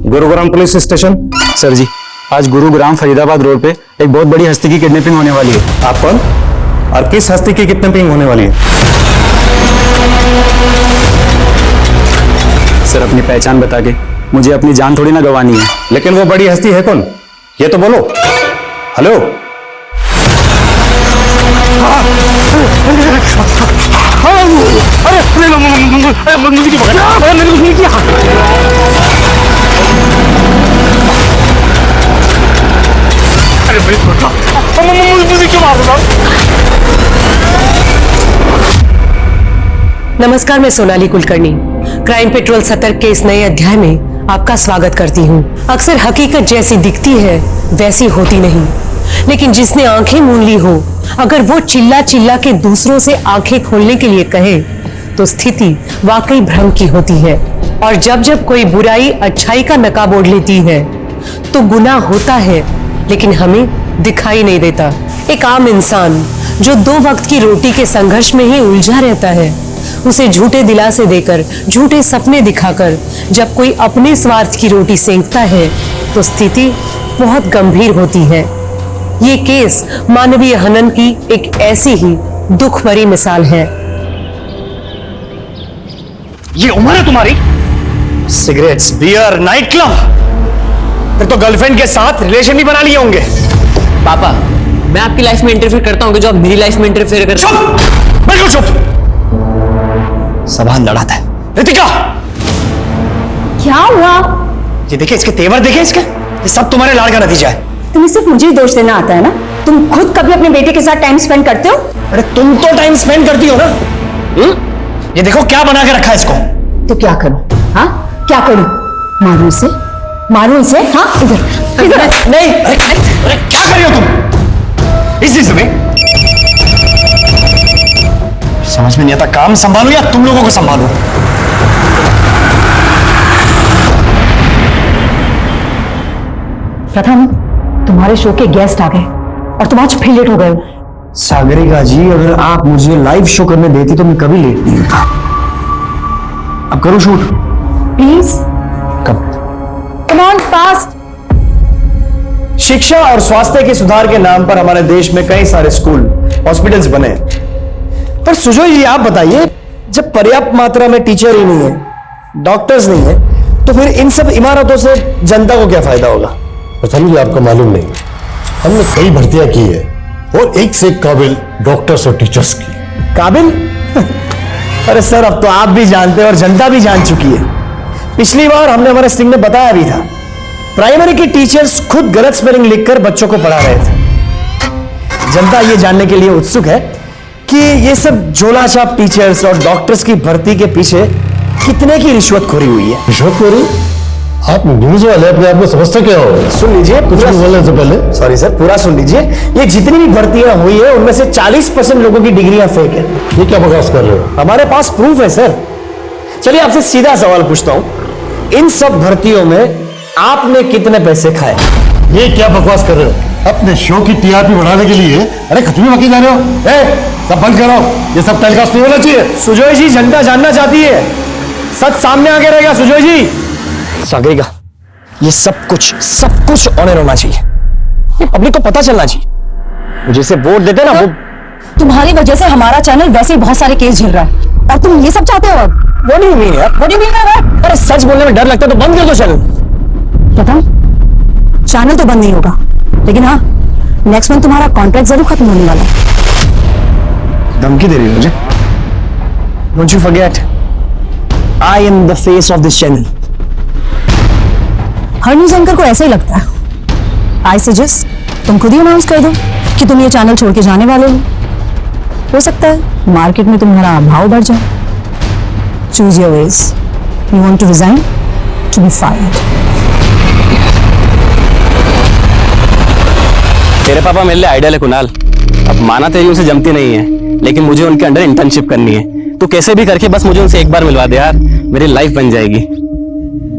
Gurugram police station. Sir ji, आज Gurugram Faridabad road पे एक बहुत बड़ी हस्ती की किडनैपिंग होने वाली है। आप कौन और किस हस्ती की किडनैपिंग होने वाली है? सर, अपनी पहचान बता के मुझे अपनी जान थोड़ी ना गंवानी है। लेकिन वो बड़ी हस्ती है कौन, ये तो बोलो। हेलो, नमस्कार, मैं सोनाली कुलकर्णी क्राइम पेट्रोल सतर्क के इस नए अध्याय में आपका स्वागत करती हूँ। अक्सर हकीकत जैसी दिखती है वैसी होती नहीं, लेकिन जिसने आंखें मूंद ली हो, अगर वो चिल्ला चिल्ला के दूसरों से आंखें खोलने के लिए कहे तो स्थिति वाकई भ्रम की होती है। और जब जब कोई बुराई अच्छाई का नकाब ओढ़ लेती है तो गुनाह होता है, लेकिन हमें दिखाई नहीं देता। एक आम इंसान जो 2 वक्त की रोटी के संघर्ष में ही उलझा रहता है, उसे झूठे दिलासे देकर, झूठे सपने दिखाकर जब कोई अपने स्वार्थ की रोटी सेंकता है तो स्थिति बहुत गंभीर होती है। ये केस मानवीय हनन की एक ऐसी ही दुख भरी मिसाल है। ये उम्र है तुम्हारी? सिगरेट्स, बियर, नाइट क्लब, फिर तो गर्लफ्रेंड के साथ रिलेशन भी बना लिए होंगे। पापा, मैं आपकी लाइफ में इंटरफेयर करता हूँ कि जो आप मेरी लाइफ में इंटरफेयर कर? चुप, बिल्कुल चुप। सवाल लड़ाता है। रितिका, क्या हुआ? ये देखे इसके तेवर, देखे इसके, ये सब तुम्हारे लाड़ का नतीजा है। तुम्हें सिर्फ मुझे ही दोष देना आता है ना? तुम खुद कभी अपने बेटे के साथ टाइम स्पेंड करते हो? अरे तुम तो टाइम स्पेंड करती हो ना। ये देखो क्या बना के रखा है इसको। तो क्या करूं? हाँ, क्या करूं? मारूं इसे? मारूं इसे? हाँ, इधर इधर। नहीं, अरे क्या कर रही हो तुम इसी समय? समझ में नहीं आता, काम संभालूं या तुम लोगों को संभालूं? प्रथम, तुम्हारे शो के गेस्ट आ गए और तुम आज फिर लेट हो गए हो। सागरिका जी, अगर आप मुझे लाइव शो करने देती तो मैं कभी लेट नहीं होता। अब करूं शूट? प्लीज कब? Come on, fast. शिक्षा और स्वास्थ्य के सुधार के नाम पर हमारे देश में कई सारे स्कूल, हॉस्पिटल्स बने, पर सुजोय जी आप बताइए, जब पर्याप्त मात्रा में टीचर ही नहीं है, डॉक्टर्स नहीं है, तो फिर इन सब इमारतों से जनता को क्या फायदा होगा? प्रथम जी, आपको मालूम नहीं, हमने कई भर्तियां की है और एक से एक काबिल डॉक्टर्स और टीचर्स की। काबिल? अरे सर, अब तो आप भी जानते हैं और जनता भी जान चुकी है। पिछली बार हमने हमारे स्टिंग में बताया भी था, प्राइमरी के टीचर्स खुद गलत स्पेलिंग लिखकर बच्चों को पढ़ा रहे थे। जनता ये जानने के लिए उत्सुक है कि ये सब झोलाछाप टीचर्स और डॉक्टर्स की भर्ती के पीछे कितने की रिश्वतखोरी हुई है। रिश्वतखोरी? आप न्यूज वाले अपने आप को समझते क्या हो? सुन लीजिए, कुछ नहीं बोलने से पहले। सॉरी सर, पूरा सुन लीजिए। ये जितनी भी भर्तियां हुई है उनमें से 40% लोगों की डिग्रियां फेक है। ये क्या बकवास कर रहे हो? हमारे पास प्रूफ है सर। चलिए आपसे सीधा सवाल पूछता हूं, इन सब भर्तियों में आपने कितने पैसे खाए? ये क्या बकवास कर रहे हो? अपने शो की टीआरपी बढ़ाने के लिए अरे कुछ भी बकी जा रहे हो। सब बंद करो, ये सब टेलीकास्ट नहीं होना चाहिए। सुजोय जी, जनता जानना चाहती है, सच सामने आके रहेगा। सुजोय जी, सागरिका, ये सब कुछ ऑनर होना चाहिए, ये पब्लिक को पता चलना चाहिए। जिसे वोट देते ना वो। तुम्हारी वजह से हमारा चैनल वैसे ही बहुत सारे केस झेल रहा है और तुम ये सब चाहते हो? वो नहीं मीन है, वो नहीं मीन है। अरे सच बोलने में डर लगता है तो बंद कर दो चैनल। प्रथम, चैनल तो बंद नहीं होगा, लेकिन हाँ, नेक्स्ट मंथ तुम्हारा कॉन्ट्रैक्ट जरूर खत्म होने वाला है। धमकी दे रही हो मुझे? Don't you forget, I am the face of this channel. Her news anchor को ऐसा ही लगता है। आई सजेस्ट तुम खुद ही अनाउंस कर दो कि तुम ये चैनल छोड़ के जाने वाले हो सकता है मार्केट में तुम्हारा भाव बढ़ जाए। Choose your wage. You want to resign, to be fired. तेरे पापा मेरे लिए आइडियल है कुणाल। अब माना तेरी उनसे जमती नहीं है, लेकिन मुझे उनके अंडर इंटर्नशिप करनी है। तू कैसे भी करके बस मुझे उनसे एक बार मिलवा दे यार, मेरी लाइफ बन जाएगी।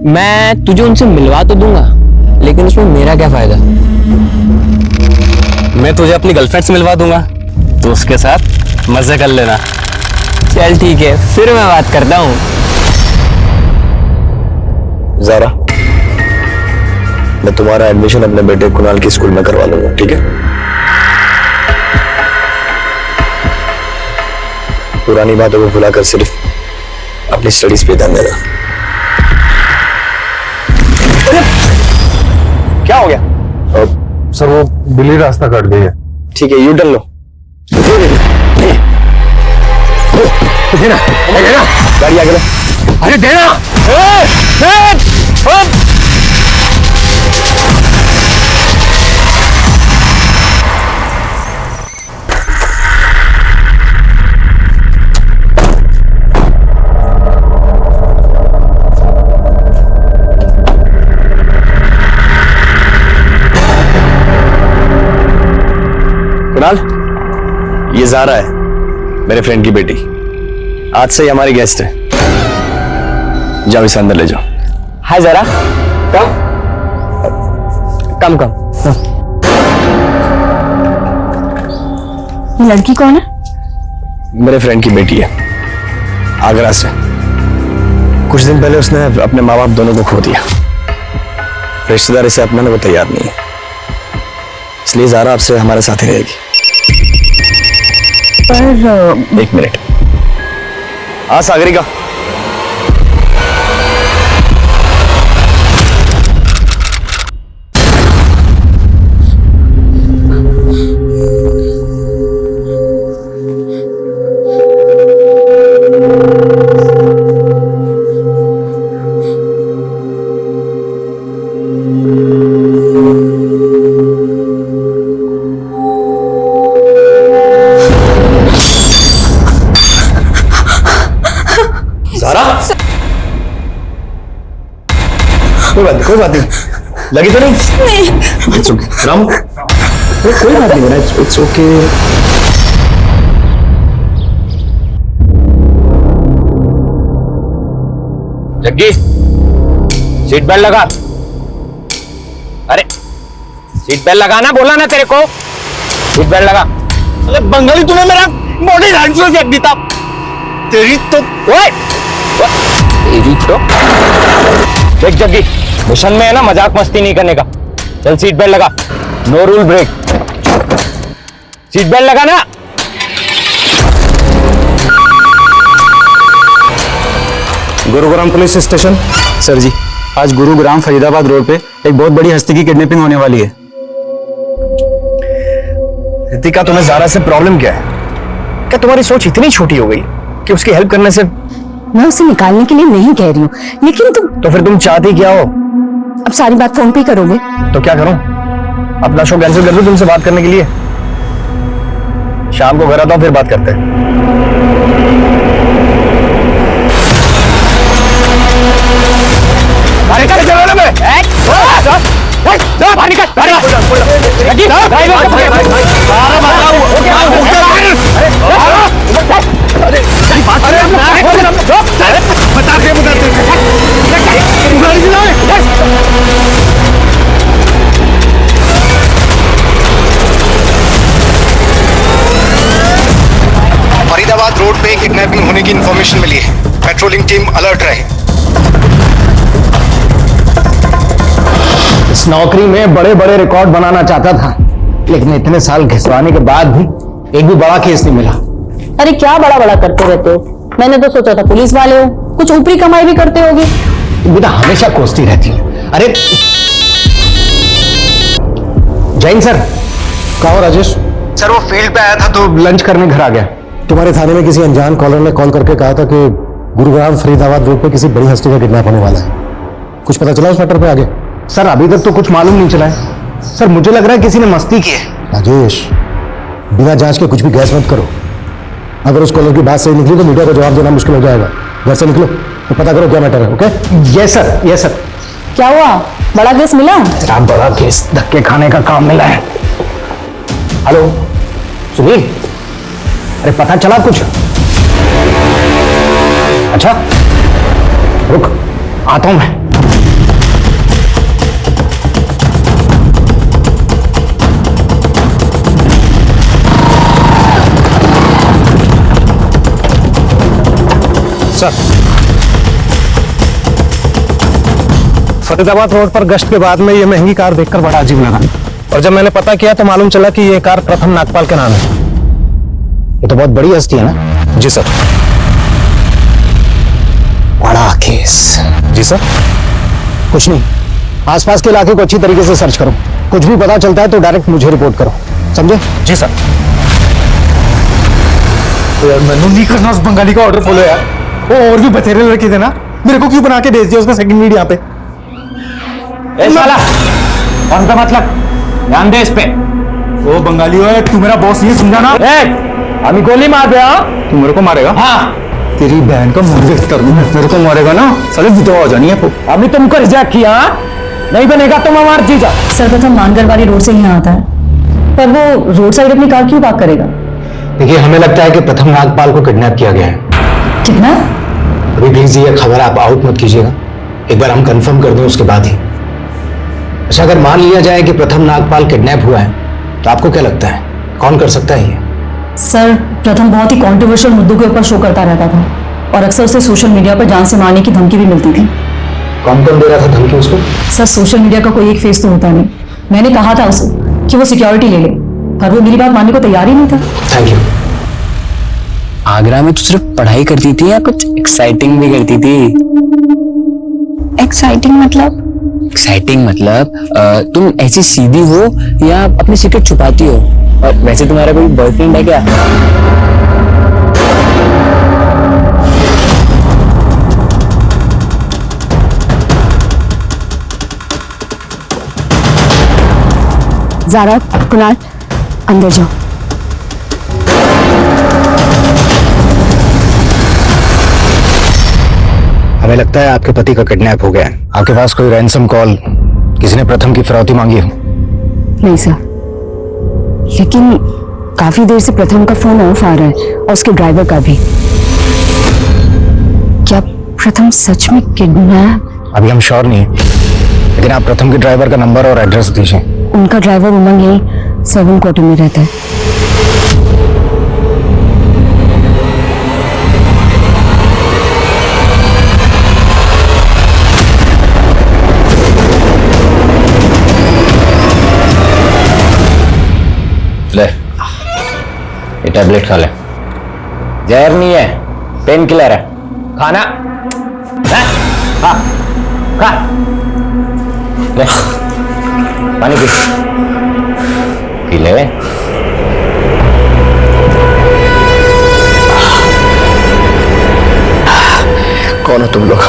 मैं तुझे उनसे मिलवा तो दूंगा, लेकिन उसमें मेरा क्या फायदा? मैं तुझे अपनी गर्लफ्रेंड से मिलवा दूंगा, तो उसके साथ मजे कर लेना। चल ठीक है, फिर मैं बात करता हूँ। ज़ारा, मैं तुम्हारा एडमिशन अपने बेटे कुणाल की स्कूल में करवा लूंगा, ठीक है? पुरानी बातों को भुलाकर सिर्फ अपनी स्टडीज पे ध्यान देना। क्या हो गया? सर वो बिल्ली रास्ता काट गई है। ठीक है, यू टर्न लो। देना, देना, गाड़ी आगे लो। अरे देना। कुणाल, ये ज़ारा है, मेरे फ्रेंड की बेटी। आज से ही हमारी गेस्ट है। जाओ इसे अंदर ले जाओ। हाय ज़ारा, कम कम। ये लड़की कौन है? मेरे फ्रेंड की बेटी है, आगरा से। कुछ दिन पहले उसने अपने माँ बाप दोनों को खो दिया। रिश्तेदार इसे अपनाने को तैयार नहीं है, इसलिए ज़ारा आपसे हमारे साथ ही रहेगी। पर एक मिनट। हाँ सागरिका, कोई बात नहीं, लगी तो नहीं? इट्स ओके राम, कोई बात नहीं बेटा, it's okay. Jaggi, seat belt लगा। अरे सीट बेल्ट लगाना बोला ना तेरे को, सीट बेल्ट लगा। अरे बंगाली, तूने मेरा बॉडी लैंग्वेज फेंक दी था। तेरी तो ओए, तेरी तो देख जग्गी, मिशन में है ना, मजाक मस्ती नहीं करने का। चल सीट बेल्ट लगा, no rule break. Seat belt लगा ना। Gurugram police station. Sir ji, आज गुरुग्राम फरीदाबाद रोड पे एक बहुत बड़ी हस्ती की किडनैपिंग होने वाली है। रितिका, तुम्हें ज़ारा से प्रॉब्लम क्या है? क्या तुम्हारी सोच इतनी छोटी हो गई कि उसकी हेल्प करने से? मैं उसे निकालने के लिए नहीं कह रही हूँ, लेकिन तुम तो फिर तुम चाहती क्या हो? अब सारी बात फोन पे ही करोगे? तो क्या करूं? अपना शो कैंसिल कर दूं तुमसे बात करने के लिए? शाम को घर आता हूं, फिर बात करते हैं। अरे क्या चल रहा है? बाहर निकल, बाहर फरीदाबाद रोड पे किडनैपिंग होने की इंफॉर्मेशन मिली है। पेट्रोलिंग टीम अलर्ट रहे। इस नौकरी में बड़े बड़े रिकॉर्ड बनाना चाहता था, लेकिन इतने साल घिसवाने के बाद भी एक भी बड़ा केस नहीं मिला। अरे क्या बड़ा बड़ा करते रहते हो? मैंने तो सोचा था पुलिस वाले हो, कुछ ऊपरी कमाई भी करते होगे। बेटा हमेशा कोसती रहती है। अरे जैन सर। कहो राजेश। सर वो फील्ड पे आया था तो लंच करने घर आ गया। तुम्हारे थाने में किसी अनजान कॉलर ने कॉल करके कहा था कि गुरुग्राम फरीदाबाद रोड पे किसी बड़ी हस्ती का किडनैप होने वाला है। कुछ पता चला उस मैटर पे आगे? सर अभी तक तो कुछ मालूम नहीं चला है। सर मुझे लग रहा है किसी ने मस्ती की है। राजेश, बिना जांच के कुछ भी गैस मत करो। अगर उस कॉलर की बात सही निकली तो मीडिया को जवाब देना मुश्किल हो जाएगा। घर से निकलो तो पता करो क्या मैटर है। Okay? Yes sir, yes sir. क्या हुआ, बड़ा केस मिला? तेरा बड़ा केस धक्के खाने का काम मिला है। हेलो सुनील, अरे पता चला कुछ? अच्छा रुक, आता हूं मैं। सर, फरीदाबाद रोड पर गश्त के बाद में ये महंगी कार देखकर बड़ा अजीब लगा, और जब मैंने पता किया तो मालूम चला कि ये कार प्रथम नागपाल के नाम है। ये तो बहुत बड़ी हस्ती है ना? जी सर। बड़ा केस। जी सर। कुछ नहीं, आसपास के इलाके को अच्छी तरीके से सर्च करो, कुछ भी पता चलता है तो डायरेक्ट मुझे रिपोर्ट करो, समझे? जी सर। यार मैंने नहीं करना उस बंगाली का ऑर्डर फॉलो यार, वो और भी बतेरे लड़के थे ना, मेरे को क्यों बना के भेज दिया उसका सेकंड लीड यहाँ पे? ए साला, कौन सा मतलब? ध्यान दे इस पे। वो बंगाली है, तू मेरा बॉस नहीं है, समझा ना? अभी गोली मार दे। तू मेरे को मारेगा? हाँ, तेरी बहन का मुंह देख कर मेरे को मारेगा ना, साले विधवा हो जानी है। अभी तुमको रिजेक्ट किया, नहीं बनेगा तो मैं मार जीजा। सर्वप्रथम मानगर वाली रोड से यहाँ आता है, पर वो रोड साइड अपनी कार क्यों पार्क करेगा? देखिए, हमें लगता है कि प्रथम नागपाल को किडनैप किया गया है। कितना? अभी प्लीज ये खबर आप आउट मत कीजिएगा, एक बार हम कंफर्म कर दें उसके बाद ही। अच्छा, अगर मान लिया जाए कि प्रथम नागपाल किडनैप हुआ है तो आपको क्या लगता है कौन कर सकता है ये? सर, प्रथम बहुत ही कॉन्ट्रोवर्शियल मुद्दों के ऊपर शो करता रहता था और अक्सर उसे सोशल मीडिया पर जान से मारने की धमकी भी मिलती थी। कौन कौन दे रहा था धमकी उसको? सर, सोशल मीडिया का कोई एक फेस तो होता नहीं। मैंने कहा था उसे कि वो सिक्योरिटी ले ले, पर वो मेरी बात मानने को तैयार ही नहीं था। Thank you. आगरा में तो सिर्फ पढ़ाई करती थी या कुछ एक्साइटिंग भी करती थी? एक्साइटिंग मतलब? एक्साइटिंग मतलब तुम ऐसी सीधी हो या अपने सीक्रेट छुपाती हो? और वैसे तुम्हारा कोई बॉयफ्रेंड है क्या? ज़ारा, कुणाल, अंदर जाओ। हमें लगता है आपके पति का किडनैप हो गया है। आपके पास कोई रैंसम कॉल, किसी ने प्रथम की फिरौती मांगी हो? नहीं सर, लेकिन काफी देर से प्रथम का फोन ऑफ आ रहा है और उसके ड्राइवर का भी। क्या प्रथम सच में किडनैप? अभी हम श्योर नहीं है, लेकिन आप प्रथम के ड्राइवर का नंबर और एड्रेस दीजिए। उनका ड्राइवर उमंग यही 7 क्वार्टर में रहता है। ले, ये टैबलेट खा ले। जहर नहीं है, पेन किलर है। खाना है? खा खा ले, पानी पी ले। कौन हो तुम लोग?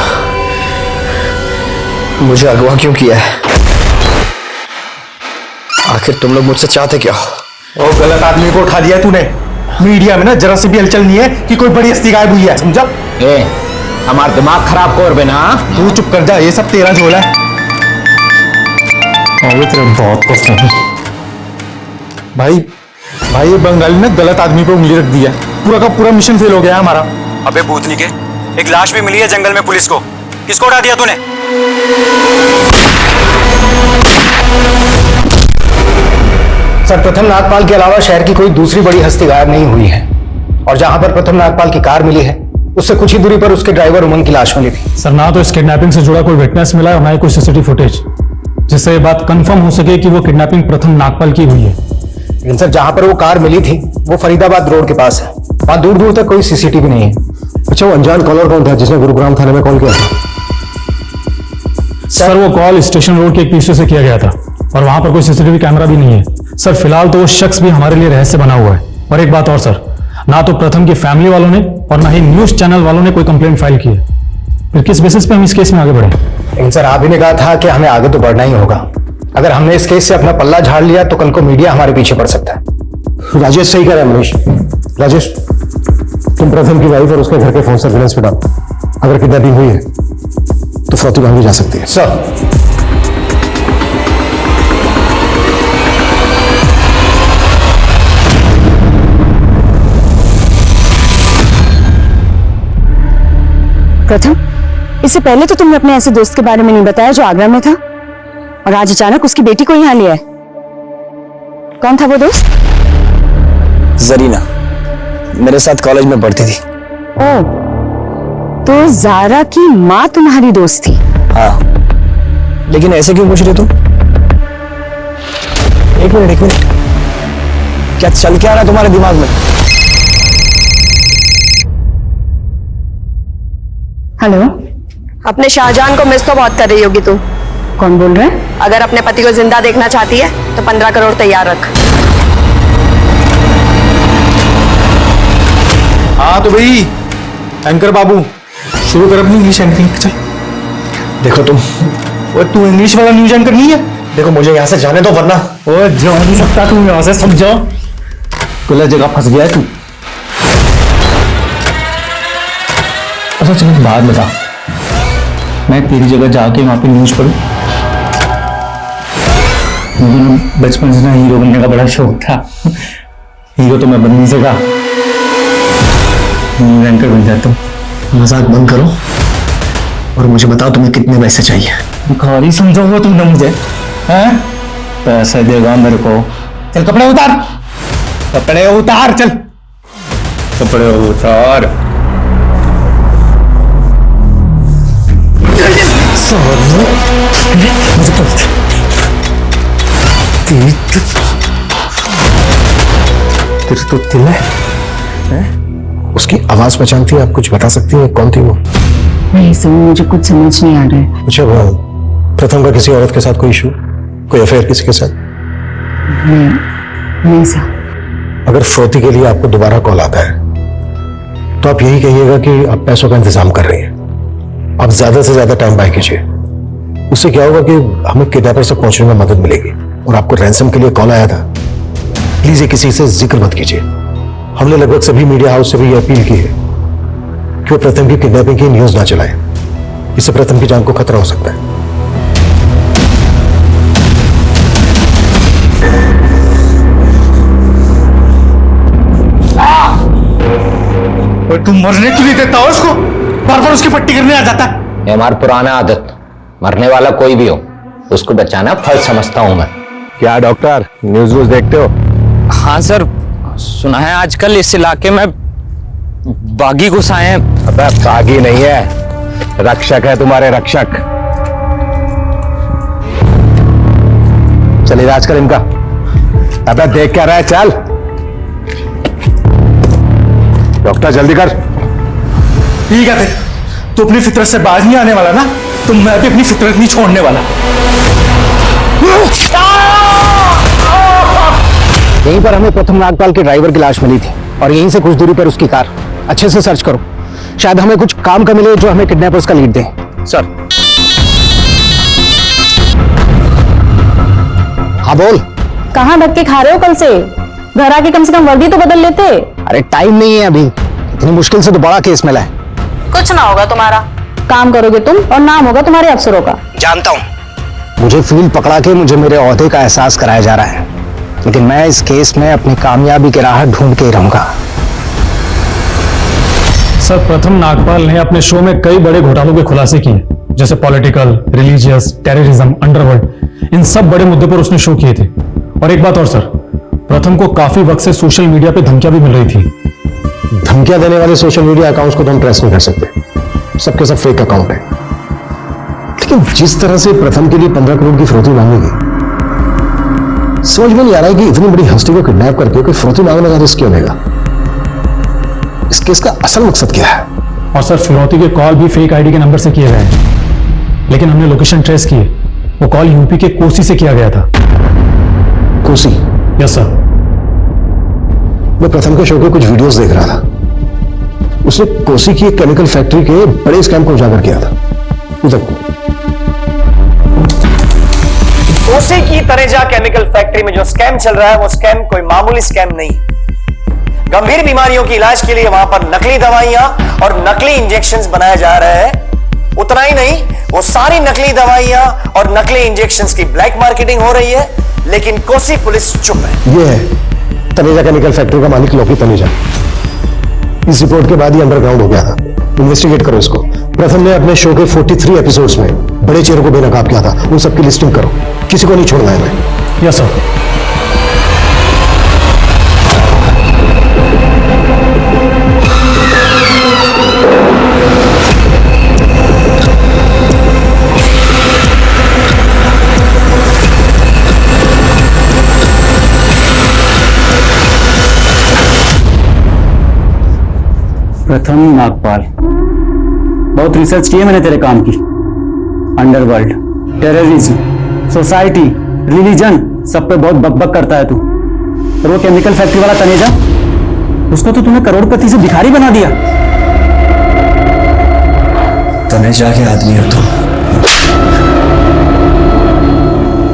मुझे अगवा क्यों किया है? आखिर तुम लोग मुझसे चाहते क्या हो? ओ, गलत आदमी को उठा दिया तूने। मीडिया में ना जरा सी भी हलचल नहीं है कि कोई बड़ी हस्ती गायब हुई है, समझा? हमारा दिमाग खराब कर बेना। तू चुप कर जा, ये सब तेरा झोला है। बहुत कष्ट है भाई। ये बंगाली ने गलत आदमी पे उंगली रख दी है, पूरा का पूरा मिशन फेल हो गया है हमारा। अबे भूतनी के, एक लाश भी मिली है जंगल में पुलिस को। किसको उठा दिया तूने? सर, प्रथम नागपाल के अलावा शहर की कोई दूसरी बड़ी हस्ती गायब नहीं हुई है, और जहां पर प्रथम नागपाल की कार मिली है उससे कुछ ही दूरी पर उसके ड्राइवर उमंग की लाश मिली थी। सर, ना तो इस किडनैपिंग से जुड़ा कोई विटनेस मिला और ना ही कोई सीसीटीवी फुटेज जिससे ये बात कंफर्म हो सके कि वो किडनैपिंग प्रथम नागपाल की हुई है। लेकिन सर, जहां पर वो कार मिली थी वो फरीदाबाद रोड के पास है, वहां दूर दूर तक कोई सीसीटीवी नहीं है। अच्छा, वो अनजान कॉलर कौन था जिसने गुरुग्राम थाने में कॉल किया था? सर, वो कॉल स्टेशन रोड के एक पीछे से किया गया था और वहां पर कोई सीसीटीवी कैमरा भी नहीं है। सर, फिलहाल तो वो शख्स भी हमारे लिए रहस्य बना हुआ है। और एक बात और सर, ना तो प्रथम की फैमिली वालों ने और ना ही न्यूज चैनल वालों ने कोई कंप्लेंट फाइल की है। फिर किस बेसिस पे हम इस केस में आगे बढ़े? लेकिन सर, आप ही ने कहा था कि हमें आगे तो बढ़ना ही होगा। अगर हमने इस केस से अपना पल्ला झाड़ लिया तो कल को मीडिया हमारे पीछे पड़ सकता है। राजेश सही कह रहा है। मनीष, राजेश, तुम प्रथम की वाइफ और उसके घर के फोन सर्विलेंस पे डालो। अगर किडनैपिंग हुई है तो फिरौती मांगी जा सकती है। सर, प्रथम, इससे पहले तो तुमने अपने ऐसे दोस्त के बारे में नहीं बताया जो आगरा में था, और आज अचानक उसकी बेटी को यहाँ लिया है। कौन था वो दोस्त? जरीना, मेरे साथ कॉलेज में पढ़ती थी। ओह, तो ज़ारा की माँ तुम्हारी दोस्त थी? हाँ। लेकिन ऐसे क्यों पूछ रहे तुम? एक मिनट, क्या चल क्या रहा है तुम्हारे दिमाग में? हेलो, अपने शाहजहां को मिस तो बहुत कर रही होगी तू। कौन बोल रहा है? अगर अपने पति को जिंदा देखना चाहती है तो 15 करोड़ तैयार रख। हाँ तो भाई एंकर बाबू शुरू कर अपनी इंग्लिश एंकरिंग। चल देखो तुम, वो तू इंग्लिश वाला न्यूज एंकर नहीं है? देखो मुझे यहाँ से जाने दो वरना। ओ जा नहीं सकता तू यहाँ से, समझो गलत जगह फंस गया है तू। अच्छा चलो बाद बता, मैं तेरी जगह जाके वहां पे न्यूज पढ़ूं? मुझे ना बचपन से ना हीरो बनने का बड़ा शौक था। हीरो तो मैं बन नहीं सका, न्यूज एंकर बन जाता हूँ। मजाक बंद करो और मुझे बताओ तुम्हें कितने पैसे चाहिए। भिखारी समझोगे तुमने मुझे? हैं? पैसे देगा मेरे को। चल कपड़े उतार, कपड़े उतार, चल कपड़े उतार। मुझे तेरी तो दिल है? उसकी आवाज पहचानती है? आप कुछ बता सकती हैं कौन थी वो? नहीं सर, मुझे कुछ समझ नहीं आ रहा है। अच्छा, प्रथम का किसी औरत के साथ कोई इशू, कोई अफेयर किसी के साथ? नहीं सर। अगर फौती के लिए आपको दोबारा कॉल आता है तो आप यही कहिएगा कि आप पैसों का इंतजाम कर रही हैं। आप ज्यादा से ज्यादा टाइम बाय कीजिए। उससे क्या होगा कि हमें किडनैपर तक पहुंचने में मदद मिलेगी। और आपको रैंसम के लिए कॉल आया था, प्लीज ये किसी से जिक्र मत कीजिए। हमने लगभग सभी मीडिया हाउस से भी ये अपील की है कि वो प्रथम की किडनैपिंग की न्यूज ना चलाएं। इससे प्रथम की जान को खतरा हो सकता है। और तुम मरने क्यों नहीं देता हो उसको? बार बार उसकी पट्टी करने आ जाता। ये हमारी पुराना आदत, मरने वाला कोई भी हो उसको बचाना फर्ज समझता हूं मैं। क्या डॉक्टर, न्यूज व्यूज देखते हो? हाँ सर, सुना है आजकल इस इलाके में बागी घुस आए हैं। अबे बागी नहीं है, रक्षक है तुम्हारे, रक्षक। चल इलाज कर इनका। अबे देख क्या रहा है, चल डॉक्टर जल्दी कर। ठीक है, तू अपनी फितरत से बाज नहीं आने वाला ना, तो मैं भी अपनी फितरत नहीं छोड़ने वाला। यहीं पर हमें प्रथम नागपाल के ड्राइवर की लाश मिली थी और यहीं से कुछ दूरी पर उसकी कार। अच्छे से सर्च करो, शायद हमें कुछ काम का मिले जो हमें किडनैपर्स का लीड दे। सर। हाँ बोल। कहाँ धक्के खा रहे हो कल से? घर आके कम से कम वर्दी तो बदल लेते। अरे टाइम नहीं है अभी, इतनी मुश्किल से तो बड़ा केस मिला है। कुछ ना होगा तुम्हारा, काम करोगे तुम और नाम होगा तुम्हारे अफसरों का। जानता हूं, मुझे फील्ड पकड़ा के मुझे मेरे ओहदे का एहसास कराया जा रहा है, लेकिन मैं इस केस में अपनी कामयाबी की राह ढूंढ के ही रहूंगा। सर, प्रथम नागपाल ने अपने शो में कई बड़े घोटालों के खुलासे किए, जैसे पॉलिटिकल, रिलीजियस, टेररिज्म, अंडरवर्ल्ड। इन सब बड़े मुद्दे पर उसने शो किए थे। और एक बात और सर, प्रथम को काफी वक्त से सोशल मीडिया पे धमकियां भी मिल रही थी। धमकियां देने वाले सोशल मीडिया अकाउंट्स को तो हम ट्रेस नहीं कर सकते, सबके सब फेक अकाउंट है। लेकिन जिस तरह से प्रथम के लिए 15 करोड़ की फिरौती मांगेगी, समझ में नहीं आ रहा है कि इतनी बड़ी हस्ती को किडनैप करके कोई फिरौती मांगने का रिस्क क्यों लेगा। इस केस का असल मकसद क्या है? और सर, फिरौती के कॉल भी फेक आईडी के नंबर से किए गए हैं, लेकिन हमने लोकेशन ट्रेस किए। वो कॉल यूपी के कोसी से किया गया था। कोसी? Yes sir. मैं प्रथम के शो के कुछ वीडियोस देख रहा था, उसने कोसी की एक केमिकल फैक्ट्री के बड़े स्कैम को उजागर किया था। उधर कोसी की तनेजा केमिकल फैक्ट्री में जो स्कैम चल रहा है वो स्कैम कोई मामूली स्कैम नहीं। गंभीर बीमारियों के इलाज के लिए वहां पर नकली दवाइयां और नकली इंजेक्शंस बनाए जा रहे हैं। उतना ही नहीं, वो सारी नकली दवाइयां और नकली इंजेक्शंस की ब्लैक मार्केटिंग हो रही है, लेकिन कोसी पुलिस चुप है। ये है तनेजा केमिकल फैक्ट्री का मालिक लोकी तनेजा। इस रिपोर्ट के बाद ही अंडरग्राउंड हो गया था। इन्वेस्टिगेट करो इसको। प्रथम ने अपने शो के 43 एपिसोड्स में बड़े चेहरों को बेनकाब किया था, उन सबकी लिस्टिंग करो, किसी को नहीं छोड़ना है। मैं यस सर। प्रथम नागपाल, बहुत रिसर्च की है मैंने तेरे काम की। अंडरवर्ल्ड, टेररिज्म, सोसाइटी, रिलीजन, सब पे बहुत बकबक करता है तू। और वो केमिकल फैक्ट्री वाला तनेजा, उसको तो तूने करोड़पति से भिखारी बना दिया। तनेजा के आदमी हो तुम।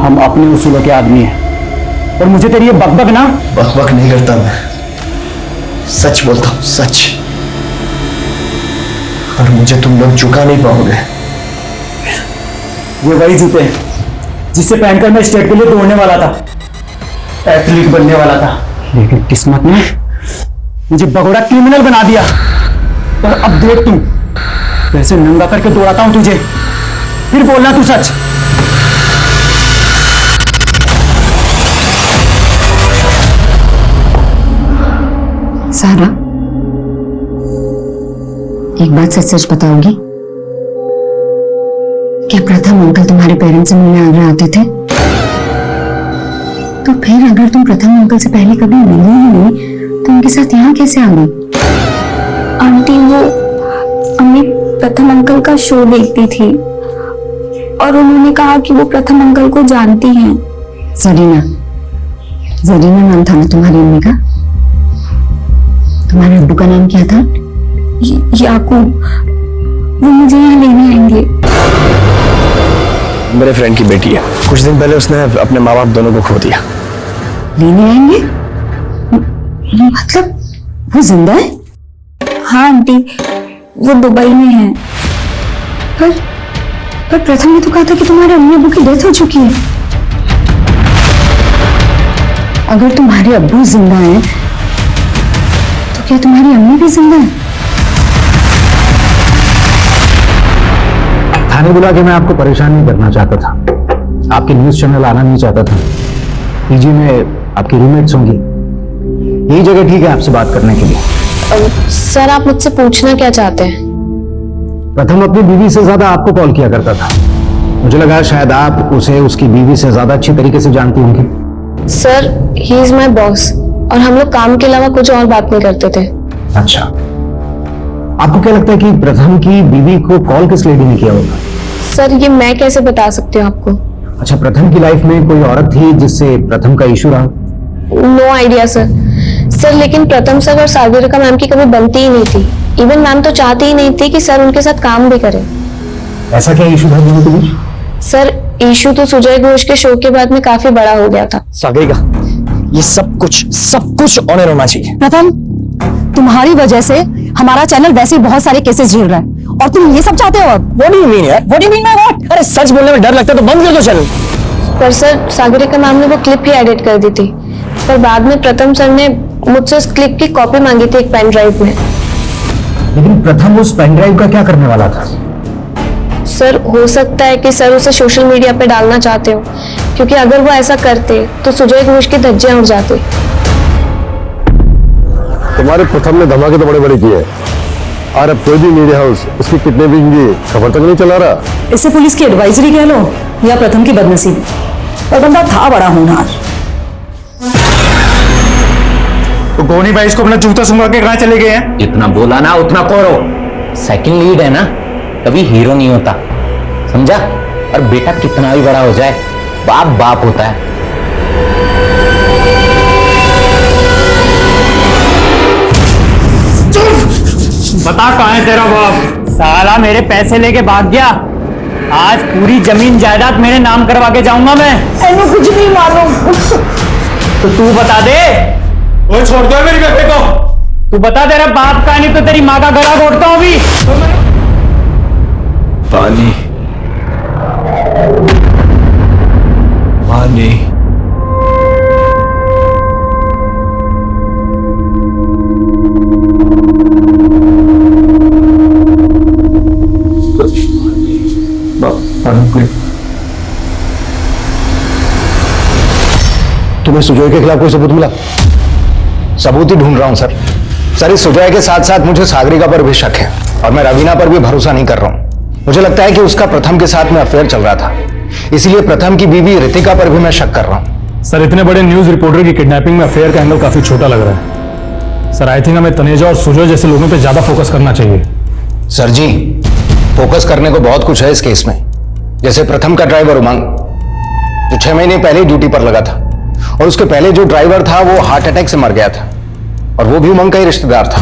हम अपने उसूलों के आदमी हैं और मुझे तेरी ये बकबक ना। बकबक नहीं करता मैं, सच बोलता हूं, सच। और मुझे तुम लोग चुका नहीं पाओगे। ये वही जूते हैं जिससे पहनकर मैं स्टेट के लिए दौड़ने वाला था, एथलीट बनने वाला था, लेकिन किस्मत ने मुझे बगोड़ा क्रिमिनल बना दिया। और अब देख तू कैसे नंगा करके दौड़ाता हूं तुझे। फिर बोलना तू सच। सारा, एक बात सच सच बताओगी? क्या प्रथम अंकल तुम्हारे पेरेंट्स से मिलने आगरा आते थे? तो फिर अगर तुम प्रथम अंकल से पहले कभी मिली ही नहीं तो उनके साथ यहाँ कैसे आ गई? आंटी, वो अम्मी प्रथम अंकल का शो देखती थी और उन्होंने कहा कि वो प्रथम अंकल को जानती हैं। जरीना, जरीना नाम था ना तुम्हारी अम्मी का? तुम्हारे अब्बू का नाम क्या था? याकूब। वो मुझे यहाँ लेने आएंगे। मेरे फ्रेंड की बेटी है। कुछ दिन पहले उसने अपने माँ बाप दोनों को खो दिया। लेने आएंगे? मतलब वो जिंदा है? हाँ आंटी, वो दुबई में है। पर प्रथम ने तो कहा था कि तुम्हारे अम्मी अब्बू की डेथ हो चुकी है। अगर तुम्हारे अब्बू जिंदा हैं तो क्या तुम्हारी अम्मी भी जिंदा है? थाने बुला के मैं आपको परेशान नहीं करना चाहता था, आपके न्यूज चैनल आना नहीं चाहता था। पीजी में आपकी रूममेट्स होंगी, यही जगह ठीक है आपसे बात करने के लिए। सर, आप मुझसे पूछना क्या चाहते हैं? प्रथम अपनी बीवी से ज्यादा आपको कॉल किया करता था। मुझे लगा शायद आप उसे उसकी बीवी से ज्यादा अच्छी तरीके से जानती होंगी। Sir, he is my boss और हम लोग काम के अलावा कुछ और बात नहीं करते थे। अच्छा, आपको क्या लगता है कि प्रथम की बीवी को कॉल किस लेडी ने किया होगा? सर, ये मैं कैसे बता सकती हूँ आपको? अच्छा, प्रथम की लाइफ में कोई औरत थी जिससे प्रथम का इशू रहा? नो आइडिया सर, लेकिन प्रथम सर और सागरिका मैम की कभी बनती ही नहीं थी। इवन मैम तो चाहती ही नहीं थी कि सर उनके साथ काम भी करें। ऐसा क्या इशू था दोनों के बीच? सर, इशू तो सुजय घोष के शो के बाद में काफी बड़ा हो गया था। सागरिका, ये सब कुछ ऑनर होना चाहिए। प्रथम, तुम्हारी वजह से हमारा चैनल वैसे ही बहुत सारे केसेस झेल रहा है और तुम ये सब चाहते हो अब? What do you mean यार? What do you mean by what? अरे सच बोलने में डर लगता है तो बंद कर दो चैनल। पर सर, सागरिका मैम ने वो क्लिप ही एडिट कर दी थी, पर बाद में प्रथम सर ने मुझसे उस क्लिप की कॉपी मांगी थी एक पेन ड्राइव में। लेकिन प्रथम उस पेन ड्राइव का क्या करने वाला था? सर, हो सकता है कि सर उसे सोशल मीडिया पे डालना चाहते हो, क्योंकि अगर वो ऐसा करते तो सुजय घोष की धज्जियां उड़ जाती। तुम्हारे प्रथम ने धमाके तो बड़े बड़े किए, और अब कोई भी मीडिया हाउस उसकी किडनैपिंग की खबर तक नहीं चला रहा। इसे पुलिस की एडवाइजरी कह लो या प्रथम की बदनसीबी, पर बंदा था बड़ा होनहार। तो गोनी भाई इसको अपना जूता सुंघा के कहाँ चले गए हैं? जितना बोला ना उतना करो। सेकंड लीड है ना, कभी हीरो नहीं होता, समझा? और बेटा कितना भी बड़ा हो जाए, बाप बाप होता है। बता कहाँ है तेरा बाप? साला मेरे पैसे लेके भाग गया। आज पूरी जमीन जायदाद मेरे नाम करवा के जाऊंगा मैं। मैंने कुछ नहीं मालूम। तो तू बता दे। वो छोड़ दो मेरी बेटे को। तू बता, तेरा बाप का नहीं तो तेरी माँ का गला घोटता हूँ अभी। पानी पानी तुम्हें सुजय के खिलाफ कोई सबूत मिला? सबूत ही ढूंढ रहा हूं सर। सर, इस सुजय के साथ साथ मुझे सागरिका पर भी शक है और मैं रवीना पर भी भरोसा नहीं कर रहा हूं। मुझे लगता है कि उसका प्रथम के साथ में अफेयर चल रहा था, इसलिए प्रथम की बीवी रितिका पर भी मैं शक कर रहा हूं। सर, इतने बड़े न्यूज रिपोर्टर की किडनैपिंग में अफेयर का एंगल काफी छोटा लग रहा है। सर आई थिंक हमें तनेजा और सुजय जैसे लोगों पे ज्यादा फोकस करना चाहिए। सर जी, फोकस करने को बहुत कुछ है इस केस में। जैसे प्रथम का ड्राइवर उमंग, जो 6 महीने पहले ड्यूटी पर लगा था, और उसके पहले जो ड्राइवर था वो हार्ट अटैक से मर गया था, और वो भी उमंग का ही रिश्तेदार था।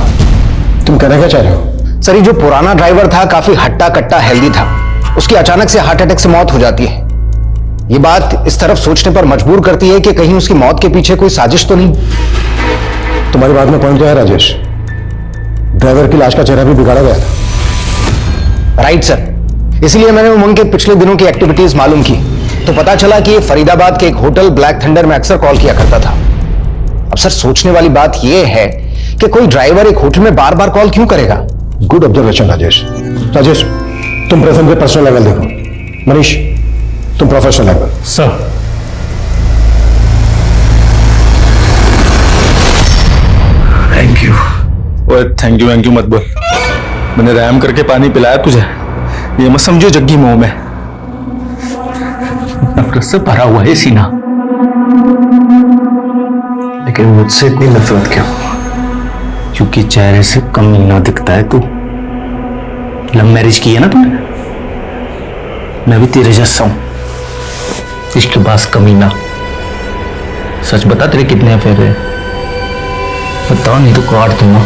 तुम कहना क्या चाह रहे हो? सर, ये जो पुराना ड्राइवर था काफी हट्टा कट्टा हेल्दी था, उसकी अचानक से हार्ट अटैक से मौत हो जाती है। ये बात इस तरफ सोचने पर मजबूर करती है कि कहीं उसकी मौत के पीछे कोई साजिश तो नहीं। तुम्हारी बात में पॉइंट तो है राजेश, ड्राइवर की लाश का चेहरा भी बिगाड़ा गया था। राइट सर, इसलिए मैंने उमंग के पिछले दिनों की एक्टिविटीज मालूम की, तो पता चला कि ये फरीदाबाद के एक होटल ब्लैक थंडर में अक्सर कॉल किया करता था। अब सर, सोचने वाली बात यह है कि कोई ड्राइवर एक होटल में बार बार कॉल क्यों करेगा? Good observation Rajesh. राजेश, तुम प्रथम के पर्सनल लेवल देखो। मनीष, तुम professional level. Sir, thank you. ओए थैंक यू मत बोल, मैंने रहम करके पानी पिलाया तुझे, ये मत समझो जग्गी मुंह में। नफरत से भरा हुआ है सीना। लेकिन मुझसे इतनी नफरत क्यों? क्योंकि चेहरे से कमीना दिखता है तू। लव मैरिज की है ना तूने, मैं भी तेरे जैसा हूं, इसके पास कमीना। सच बता, तेरे कितने अफेयर है? बताओ नहीं तो काट दूंगा।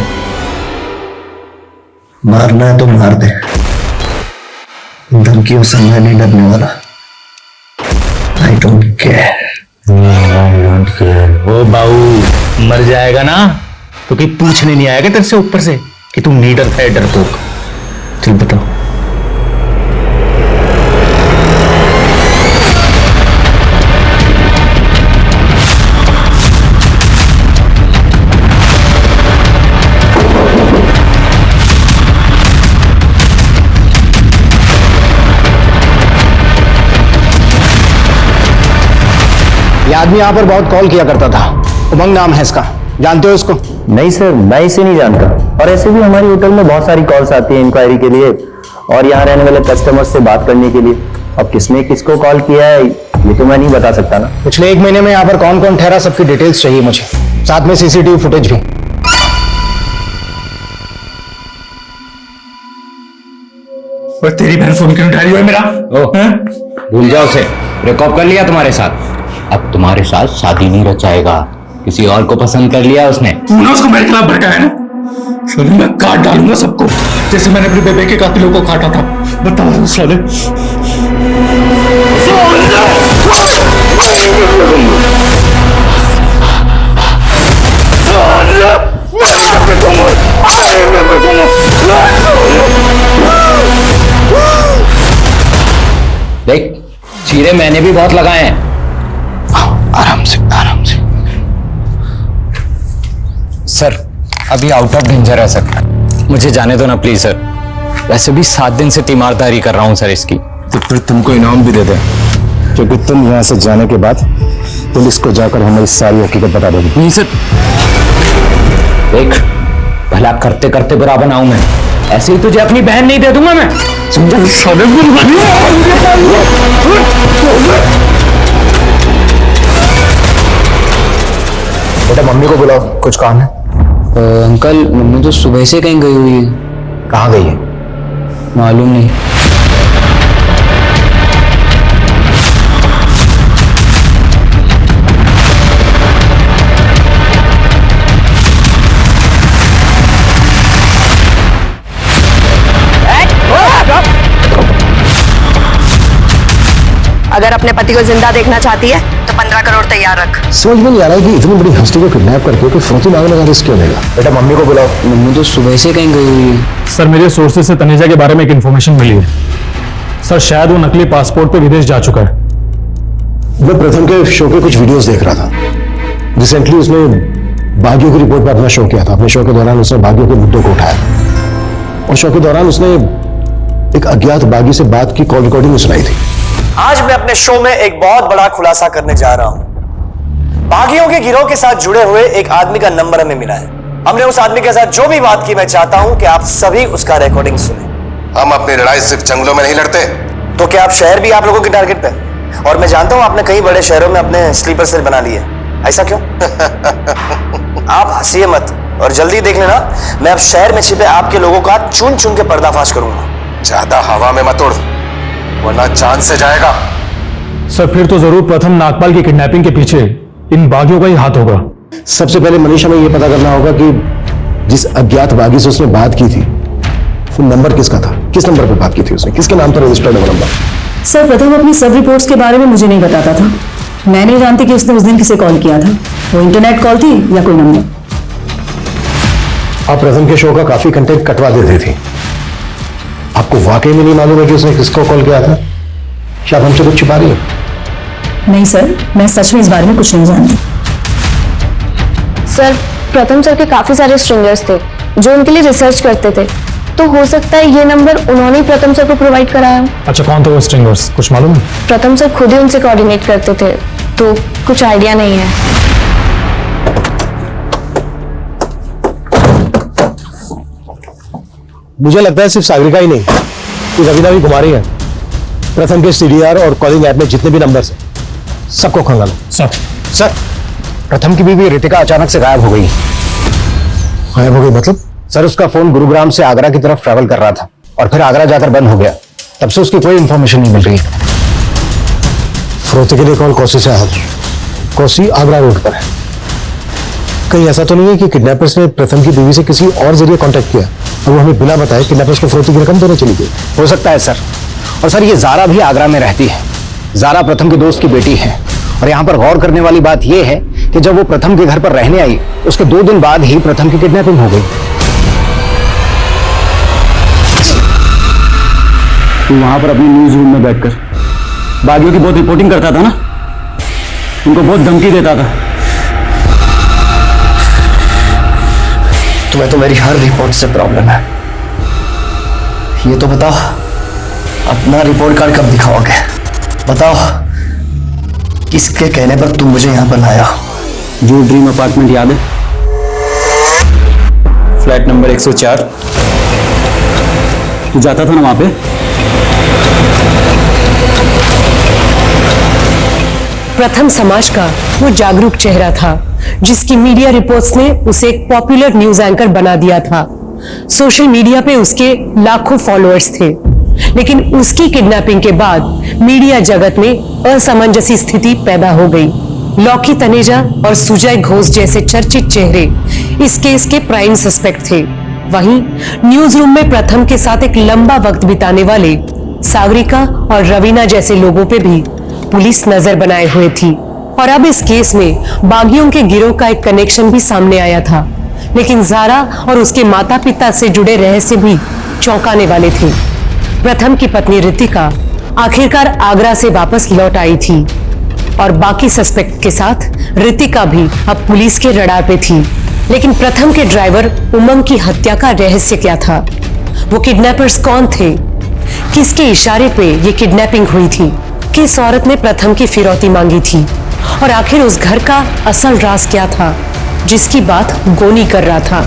मारना है तो मार दे, धमकियों से मैं नहीं डरने वाला। I don't care. ओ बाऊ, मर जाएगा ना तो कि पूछने नहीं आएगा तेरे से ऊपर से कि तू नीडर था डरपोक। चल बताओ। ये आदमी यहाँ पर बहुत कॉल किया करता था, उमंग नाम है इसका, जानते हो इसको? नहीं सर, मैं इसे नहीं जानता, और ऐसे भी हमारी होटल में बहुत सारी कॉल्स आती हैं इंक्वायरी के लिए और यहाँ रहने वाले कस्टमर से बात करने के लिए। अब किसने किसको कॉल किया है ये तो मैं नहीं बता सकता ना। पिछले 1 महीने में यहाँ पर कौन कौन ठहरा, सबकी डिटेल्स चाहिए मुझे, साथ में सीसीटीवी फुटेज भी। और तेरी बहन फोन क्यों उठा रही है मेरा? भूल जाओ उसे, ब्रेकअप कर लिया तुम्हारे साथ, अब तुम्हारे साथ शादी नहीं रचाएगा, किसी और को पसंद कर लिया उसने। तूने उसको मेरे खिलाफ भड़काया ना, साले मैं काट डालूंगा सबको, जैसे मैंने अपने बेबे के कातिलों को काटा था। बताओ साले। देख, चीरे मैंने भी बहुत लगाए हैं। आराम से आराम से। सर, अभी आउट ऑफ डेंजर है सर। मुझे जाने दो ना प्लीज सर, वैसे भी 7 दिन से तीमारदारी कर रहा हूं सर इसकी। तो फिर तुमको इनाम भी दे दें, क्योंकि तुम यहाँ से जाने के बाद पुलिस को जाकर हमारी सारी हकीकत बता दोगे। नहीं सर, देख भला करते करते बुरा बनाऊं मैं, ऐसे ही तुझे अपनी बहन नहीं दे दूंगा मैं, समझा? साले बेटा मम्मी को बुलाओ, कुछ काम है। अंकल, मम्मी तो सुबह से कहीं गई हुई है। कहाँ गई है? मालूम नहीं। अगर अपने पति को जिंदा देखना चाहती है तो 15 करोड़ तैयार रख। समझ में नहीं आ रहा है कि इतनी बड़ी हस्ती को किडनैप करके कोई फौजी मांगने का रिस्क क्यों लेगा। बेटा मम्मी को बुलाओ। मम्मी तो सुबह से कहीं गई हुई है। सर, मेरे सोर्सेज से तनेजा के बारे में एक इन्फॉर्मेशन मिली है। सर, शायद वो नकली पासपोर्ट पे विदेश जा चुका है। मैं प्रथम के शो के कुछ वीडियोस देख रहा था। रिसेंटली उसने बागियों की रिपोर्ट पर अपना शो किया था। अपने शो के दौरान उसने बागियों के मुद्दों को उठाया, और शो के दौरान उसने एक अज्ञात बागी से बात की कॉल रिकॉर्डिंग सुनाई थी। आज मैं अपने शो में एक बहुत बड़ा खुलासा करने जा रहा हूं। बागियों के गिरोह के साथ जुड़े हुए एक आदमी का नंबर हमें मिला है। हमने उस आदमी के साथ जो भी बात की, मैं चाहता हूं कि आप सभी उसका रिकॉर्डिंग सुने। हम अपनी लड़ाई सिर्फ जंगलों में नहीं लड़ते। तो क्या आप शहर भी आप लोगों के टारगेट पे? और मैं जानता हूं आपने कई बड़े शहरों में अपने स्लीपर सेल बना लिए, ऐसा क्यों? आप हंसिए मत, और जल्दी देख लेना, मैं अब शहर में छिपे आपके लोगों का चुन चुन के पर्दाफाश करूंगा। ज्यादा हवा में मत उड़, वरना जान से जाएगा। सर फिर तो जरूर प्रथम नागपाल की किडनैपिंग के पीछे इन बागियों का ही हाथ होगा। सबसे पहले मनीष हमें यह पता करना होगा कि जिस अज्ञात बागी से उसने बात की थी वो नंबर किसका था, किस नंबर पर बात की थी उसने, किसके नाम पर रजिस्टर्ड है वो नंबर। सर प्रथम अपनी सब रिपोर्ट्स के बारे में मुझे नहीं बताता था। मैं नहीं जानती कि उसने उस दिन किसे कॉल किया था, वो इंटरनेट कॉल थी या कोई नंबर। आप प्रथम के शो का काफी कंटेंट कटवा देते थे, आपको वाकई में नहीं मालूम है कि उसने किसको कॉल किया था? क्या आप हमसे कुछ छिपा रही है? नहीं सर, मैं सच में इस बारे में कुछ नहीं जानती। सर प्रथम सर के काफी सारे स्ट्रेंजर्स थे जो उनके लिए रिसर्च करते थे, तो हो सकता है ये नंबर उन्होंने ही प्रथम सर को प्रोवाइड कराया। अच्छा कौन थे वो स्ट्रिंगर्स, कुछ मालूम है? प्रथम सर खुद ही उनसे कोऑर्डिनेट करते थे, तो कुछ आइडिया नहीं है। मुझे लगता है सिर्फ सागरिका ही नहीं, कि रवीना भी घुमा रही है। प्रथम के सीडीआर और कॉलिंग ऐप में जितने भी नंबर्स हैं सबको खंगालो। सर प्रथम की बीवी रितिका अचानक से गायब हो गई। गायब हो गई मतलब? सर उसका फोन गुरुग्राम से आगरा की तरफ ट्रैवल कर रहा था और फिर आगरा जाकर बंद हो गया। तब से उसकी कोई इंफॉर्मेशन नहीं मिल रही। फरोती के लिए कॉल कोसी से आया था, कोसी आगरा रोड पर है। कहीं ऐसा तो नहीं है कि किडनैपर्स ने प्रथम की बीवी से किसी और जरिए कांटेक्ट किया और वो हमें बिना बताए किडनैपर्स को फरोती की रकम देने चली गई? हो सकता है सर। और सर ये जारा भी आगरा में रहती है। जारा प्रथम के दोस्त की बेटी है। और यहाँ पर गौर करने वाली बात यह है कि जब वो प्रथम के घर पर रहने आई उसके 2 दिन बाद ही प्रथम की किडनैपिंग हो गई। तू वहां पर अपनी न्यूज रूम में बैठकर बागियों की बहुत रिपोर्टिंग करता था ना, उनको बहुत धमकी देता था। तुम्हें तो मेरी हर रिपोर्ट से प्रॉब्लम है। ये तो बताओ, अपना रिपोर्ट कार्ड कब दिखाओगे? बताओ, किसके कहने पर तुम मुझे यहां पर लाया? जो ड्रीम अपार्टमेंट याद है? Flat number 104। तू जाता था ना वहां पे? प्रथम समाज का वो जागरूक चेहरा था जिसकी मीडिया रिपोर्ट्स ने उसे एक पॉपुलर न्यूज एंकर बना दिया था। सोशल मीडिया पे उसके लाखों फॉलोअर्स थे, लेकिन उसकी किडनैपिंग के बाद मीडिया जगत में असमंजसी स्थिति पैदा हो गई। लौकी तनेजा और सुजय घोष जैसे चर्चित चेहरे इस केस के प्राइम सस्पेक्ट थे। वहीं न्यूज रूम में प्रथम के साथ एक लंबा वक्त बिताने वाले सागरिका और रवीना जैसे लोगों पे भी पुलिस नजर बनाए हुए थी। और अब इस केस में बागियों के गिरोह का एक कनेक्शन भी सामने आया था, लेकिन जारा और उसके माता पिता से जुड़े रहस्य भी चौंकाने वाले थे। प्रथम की पत्नी रितिका आखिरकार आगरा से वापस लौट आई थी और बाकी सस्पेक्ट के साथ रितिका भी अब पुलिस के रडार पे थी। लेकिन प्रथम के ड्राइवर उमंग की हत्या का रहस्य क्या था? वो किडनैपर्स कौन थे? किसके इशारे पे ये किडनैपिंग हुई थी? किस औरत ने प्रथम की फिरौती मांगी थी? और आखिर उस घर का असल राज क्या था जिसकी बात गोनी कर रहा था?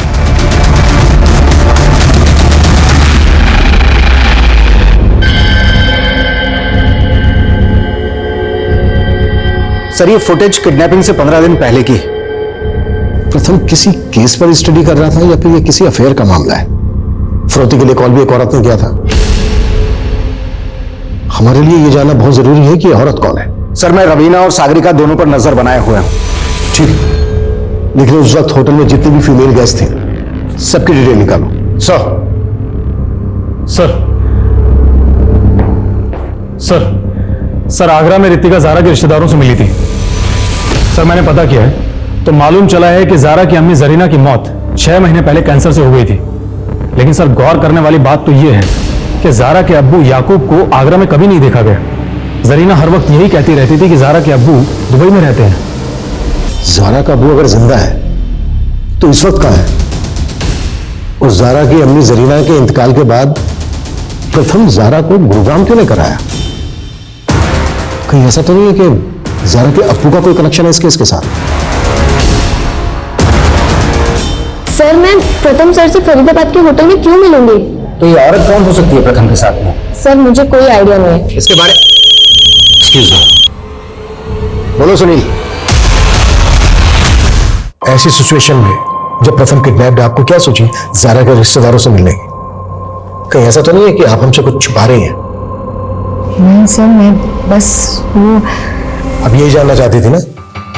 सर ये फुटेज किडनैपिंग से 15 दिन पहले की। प्रथम किसी केस पर स्टडी कर रहा था या फिर ये किसी अफेयर का मामला है? फरोती के लिए कॉल भी एक औरत ने किया था। हमारे लिए ये जानना बहुत जरूरी है कि औरत कौन है। सर मैं रवीना और सागरिका दोनों पर नजर बनाए हुए हूं। ठीक, लेकिन उस वक्त होटल में जितने भी फीमेल गेस्ट थे सबकी डिटेल निकालो। सर सर आगरा में रितिका जारा के रिश्तेदारों से मिली थी। सर मैंने पता किया है तो मालूम चला है कि जारा की अम्मी जरीना की मौत 6 महीने पहले कैंसर से हो गई थी। लेकिन सर गौर करने वाली बात तो यह है कि जारा के अब्बू याकूब को आगरा में कभी नहीं देखा गया। जरीना हर वक्त यही कहती रहती थी कि जारा के अब्बू दुबई में रहते हैं। जारा का अब्बू अगर जिंदा है तो इस वक्त कहां है? और जारा की अम्मी जरीना के इंतकाल के बाद प्रथम जारा को गुरुग्राम क्यों नहीं कराया? कहीं ऐसा तो नहीं है कि जारा के अब्बू का कोई कनेक्शन है इस केस के साथ? सर मैं प्रथम सर से फरीदाबाद के होटल में क्यों मिलूंगी? तो ये औरत कौन हो सकती है प्रथम के साथ में? सर मुझे कोई आइडिया नहीं है इसके बारे। एक्सक्यूज मी, बोलो सुनील। ऐसी सिचुएशन में जब प्रथम किडनैप्ड आपको क्या सोची जारा के रिश्तेदारों से मिलने की? कहीं ऐसा तो नहीं है कि आप हमसे कुछ छुपा रही हैं? नहीं सर, मैं बस वो अब यही जानना चाहती थी ना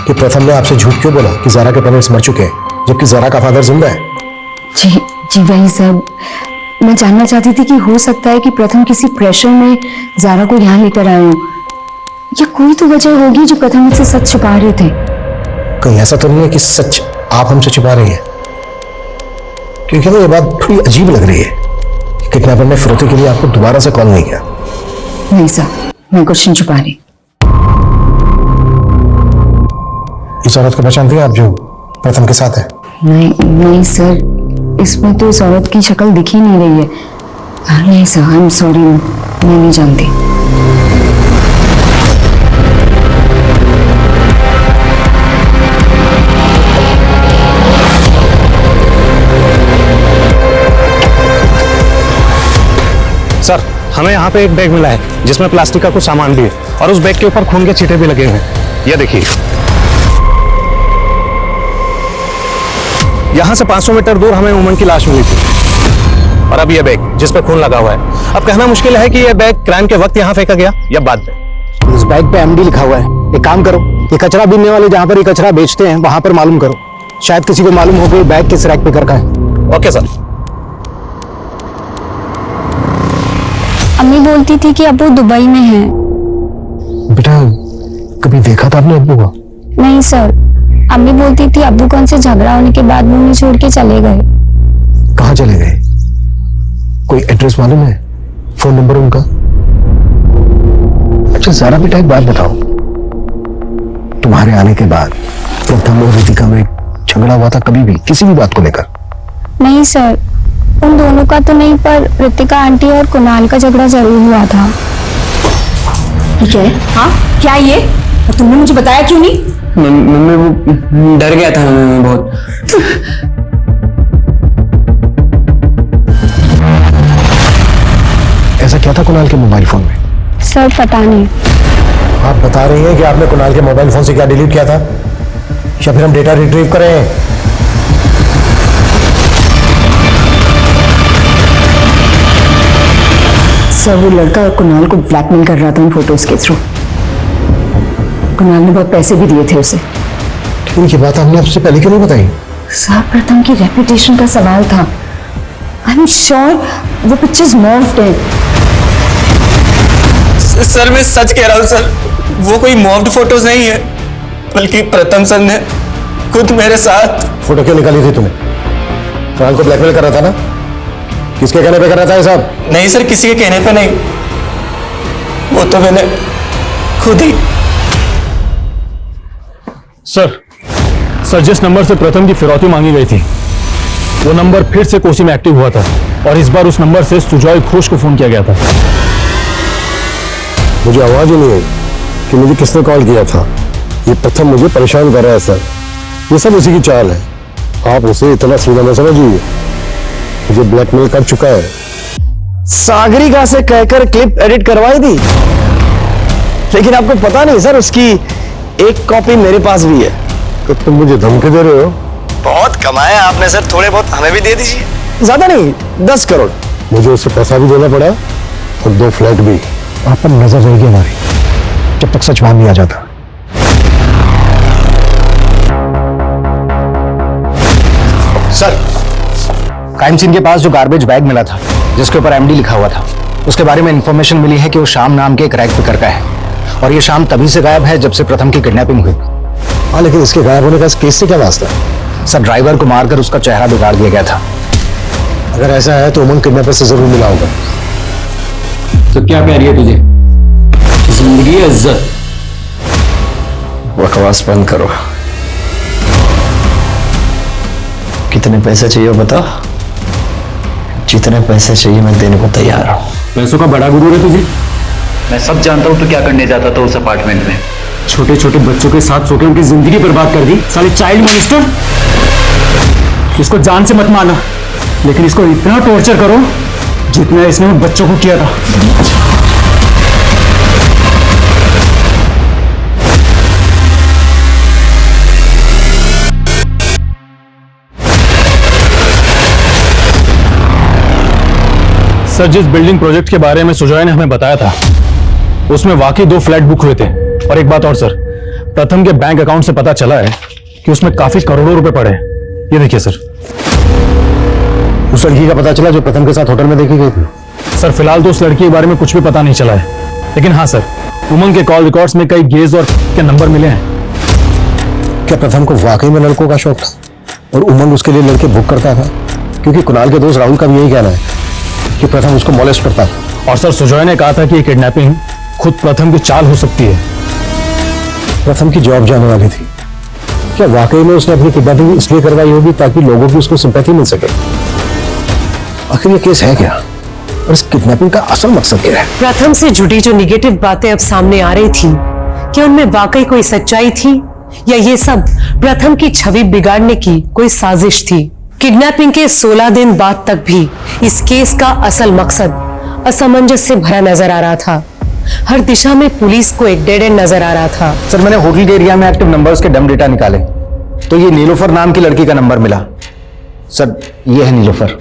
कि प्रथम ने आपसे झूठ क्यों बोला कि जारा के पेरेंट्स मर चुके हैं जबकि जारा का फादर जिंदा है? जी जी वही सर, मैं जानना चाहती थी कि हो सकता है कि प्रथम किसी प्रेशर में जारा को यहाँ लेकर आए हो, या कोई तो वजह होगी जो प्रथम मुझसे सच छुपा रहे थे। कहीं ऐसा तो नहीं है कि सच आप हमसे छुपा रही हैं? क्योंकि ना ये बात थोड़ी अजीब लग रही है। किडनैपर ने फिरौती के लिए आपको दोबारा से कॉल नहीं किया। नहीं सर, मैं कुछ नहीं छुपा रही। इस औरत को पहचानती हैं आप जो प्रथम के साथ है? नहीं नहीं सर, इसमें तो इस औरत की शक्ल दिख ही नहीं रही है। नहीं सर, आई एम सॉरी, मैं नहीं जानती। सर, हमें यहाँ पे एक बैग मिला है जिसमें प्लास्टिक का कुछ सामान भी है और उस बैग के ऊपर खून के छींटे भी लगे हुए हैं। ये देखिए, यहाँ से 500 मीटर दूर हमें उमन की लाश मिली थी। और अब ये बैग जिस पे खून लगा हुआ है, अब कहना मुश्किल है कि ये बैग क्राइम के वक्त यहाँ फेंका गया या बाद में। इस बैग पे एमडी लिखा हुआ है। एक काम करो, ये कचरा बीनने वाले जहाँ पर ये कचरा बेचते हैं वहां पर मालूम करो, शायद किसी को मालूम हो कि बैग किस रैक पे कर का है। Okay sir. अम्मी बोलती थी कि अब्बू दुबई में हैं। बेटा, कभी देखा था आपने अब्बू को? नहीं सर, अम्मी बोलती थी अब्बू को उनसे झगड़ा होने के बाद वो उन्हें छोड़ के चले गए। कहाँ चले गए? कोई एड्रेस मालूम है? फोन नंबर उनका? अच्छा जारा बेटा, एक बात बताओ, तुम्हारे आने के बाद प्रथम और रितिका में झगड़ा हुआ था कभी भी किसी भी बात को लेकर? नहीं सर, उन दोनों का तो नहीं, पर रितिका आंटी और कुणाल का झगड़ा जरूर हुआ था। ठीक है, हाँ क्या ये? और तुमने मुझे बताया क्यों नहीं? मम्मी वो डर गया था मैं बहुत। ऐसा क्या था कुणाल के मोबाइल फोन में? सर पता नहीं। आप बता रही हैं कि आपने कुणाल के मोबाइल फोन से क्या डिलीट किया था, या फिर हम डेटा रिट्रीव करें? सर वो लड़का कुणाल को ब्लैकमेल कर रहा था उन फोटोज के थ्रू। कुणाल ने बहुत पैसे भी दिए थे उसे। लेकिन ये बात आपने आपसे पहले क्यों नहीं बताई? सर प्रथम की रेपुटेशन का सवाल था। आई एम श्योर वो पिक्चर्स मॉर्फ्ड है। सर मैं सच कह रहा हूँ सर, वो कोई मॉर्फ्ड फोटोज नहीं है, बल्कि प्रथम सर ने खुद मेरे साथ। फोटो क्यों निकाली थी तुमने? कुणाल को ब्लैकमेल कर रहा था ना? किसके कहने पे कर रहा था ये सब? नहीं सर, किसी के कहने पे नहीं, वो तो मैंने खुद ही। सर जिस नंबर से प्रथम की फिरौती मांगी गई थी वो नंबर फिर से कोसी में एक्टिव हुआ था और इस बार उस नंबर से सुजॉय घोष को फोन किया गया था। मुझे आवाज ही नहीं आई कि मुझे किसने कॉल किया था। ये प्रथम मुझे परेशान कर रहा है सर, ये सब उसी की चाल है। आप उसे इतना सीधा न समझिए, मुझे ब्लैकमेल कर चुका है। सागरिका से कहकर क्लिप एडिट करवाई थी, लेकिन आपको पता नहीं सर, उसकी एक कॉपी मेरे पास भी है। तो तुम मुझे धमकी दे रहे हो? बहुत कमाया आपने सर, थोड़े बहुत हमें भी दे दीजिए। ज्यादा नहीं, 10 करोड़। मुझे उससे पैसा भी देना पड़ा और 2 फ्लैट भी। आप पर नजर रहेगी हमारी जब तक सच बाहर नहीं आ जाता। सर, क्राइम सीन के पास जो गार्बेज बैग मिला था जिसके ऊपर एमडी लिखा हुआ था, उसके बारे में इंफॉर्मेशन मिली है कि वो शाम नाम के एक रैक पे करका है और ये शाम तभी से गायब है जब से प्रथम की किडनैपिंग हुई। हाँ, लेकिन इसके गायब होने का इस केस से क्या वास्ता? सर ड्राइवर को मारकर उसका चेहरा बिगाड़ दिया गया था। अगर ऐसा है तो उमंग किडनैपर से जरूर मिला होगा। तो क्या कह रही है तुझे? जिंदगी है इज्जत। बकवास बंद करो। कितने पैसे चाहिए बता? जितने पैसे चाहिए मैं देने को तैयार हूँ। पैसों का बड़ा गुरूर है तुझे। मैं सब जानता हूँ तू क्या करने जाता था उस अपार्टमेंट में। छोटे छोटे बच्चों के साथ सोकर उनकी जिंदगी बर्बाद कर दी, साले चाइल्ड मॉन्स्टर। इसको जान से मत मारना, लेकिन इसको इतना टॉर्चर करो जितना इसने उन बच्चों को किया था। सर, जिस बिल्डिंग प्रोजेक्ट के बारे में सुजॉय ने हमें बताया था उसमें वाकई 2 फ्लैट बुक हुए थे। और एक बात और सर, प्रथम के बैंक अकाउंट से पता चला है कि उसमें काफी करोड़ों रुपए पड़े हैं। ये देखिए सर। उस लड़की का पता चला जो प्रथम के साथ होटल में देखी गई थी? सर, फिलहाल तो उस लड़की के बारे में कुछ भी पता नहीं चला है, लेकिन हाँ सर, उमंग के कॉल रिकॉर्ड्स में कई गेज और के नंबर मिले हैं। क्या प्रथम को वाकई में लड़कों का शौक था और उमंग उसके लिए लड़के बुक करता था? क्योंकि कुणाल के दोस्त राहुल का भी यही कहना है कि प्रथम उसको मॉलेस्ट करता था। और सर, सुजॉय ने कहा था कि ये किडनैपिंग खुद प्रथम की चाल हो सकती है। प्रथम की जॉब जाने वाली थी। क्या वाकई में उसने अपनी किडनैपिंग इसलिए करवाई होगी ताकि लोगों की उसको सिंपैथी मिल सके? आखिर ये केस है क्या और इस किडनैपिंग का असल मकसद क्या है? प्रथम से जुड़ी जो निगेटिव बातें अब सामने आ रही थी, क्या उनमें वाकई कोई सच्चाई थी या ये सब प्रथम की छवि बिगाड़ने की कोई साजिश थी? किडनैपिंग के 16 दिन बाद तक भी इस केस का असल मकसद असमंजस से भरा नजर आ रहा था। हर दिशा में पुलिस को एक डेड एंड नजर आ रहा था। सर, मैंने होटल के एरिया में एक्टिव नंबर्स के डम डेटा निकाले तो ये नीलोफर नाम की लड़की का नंबर मिला। सर, ये है नीलोफर।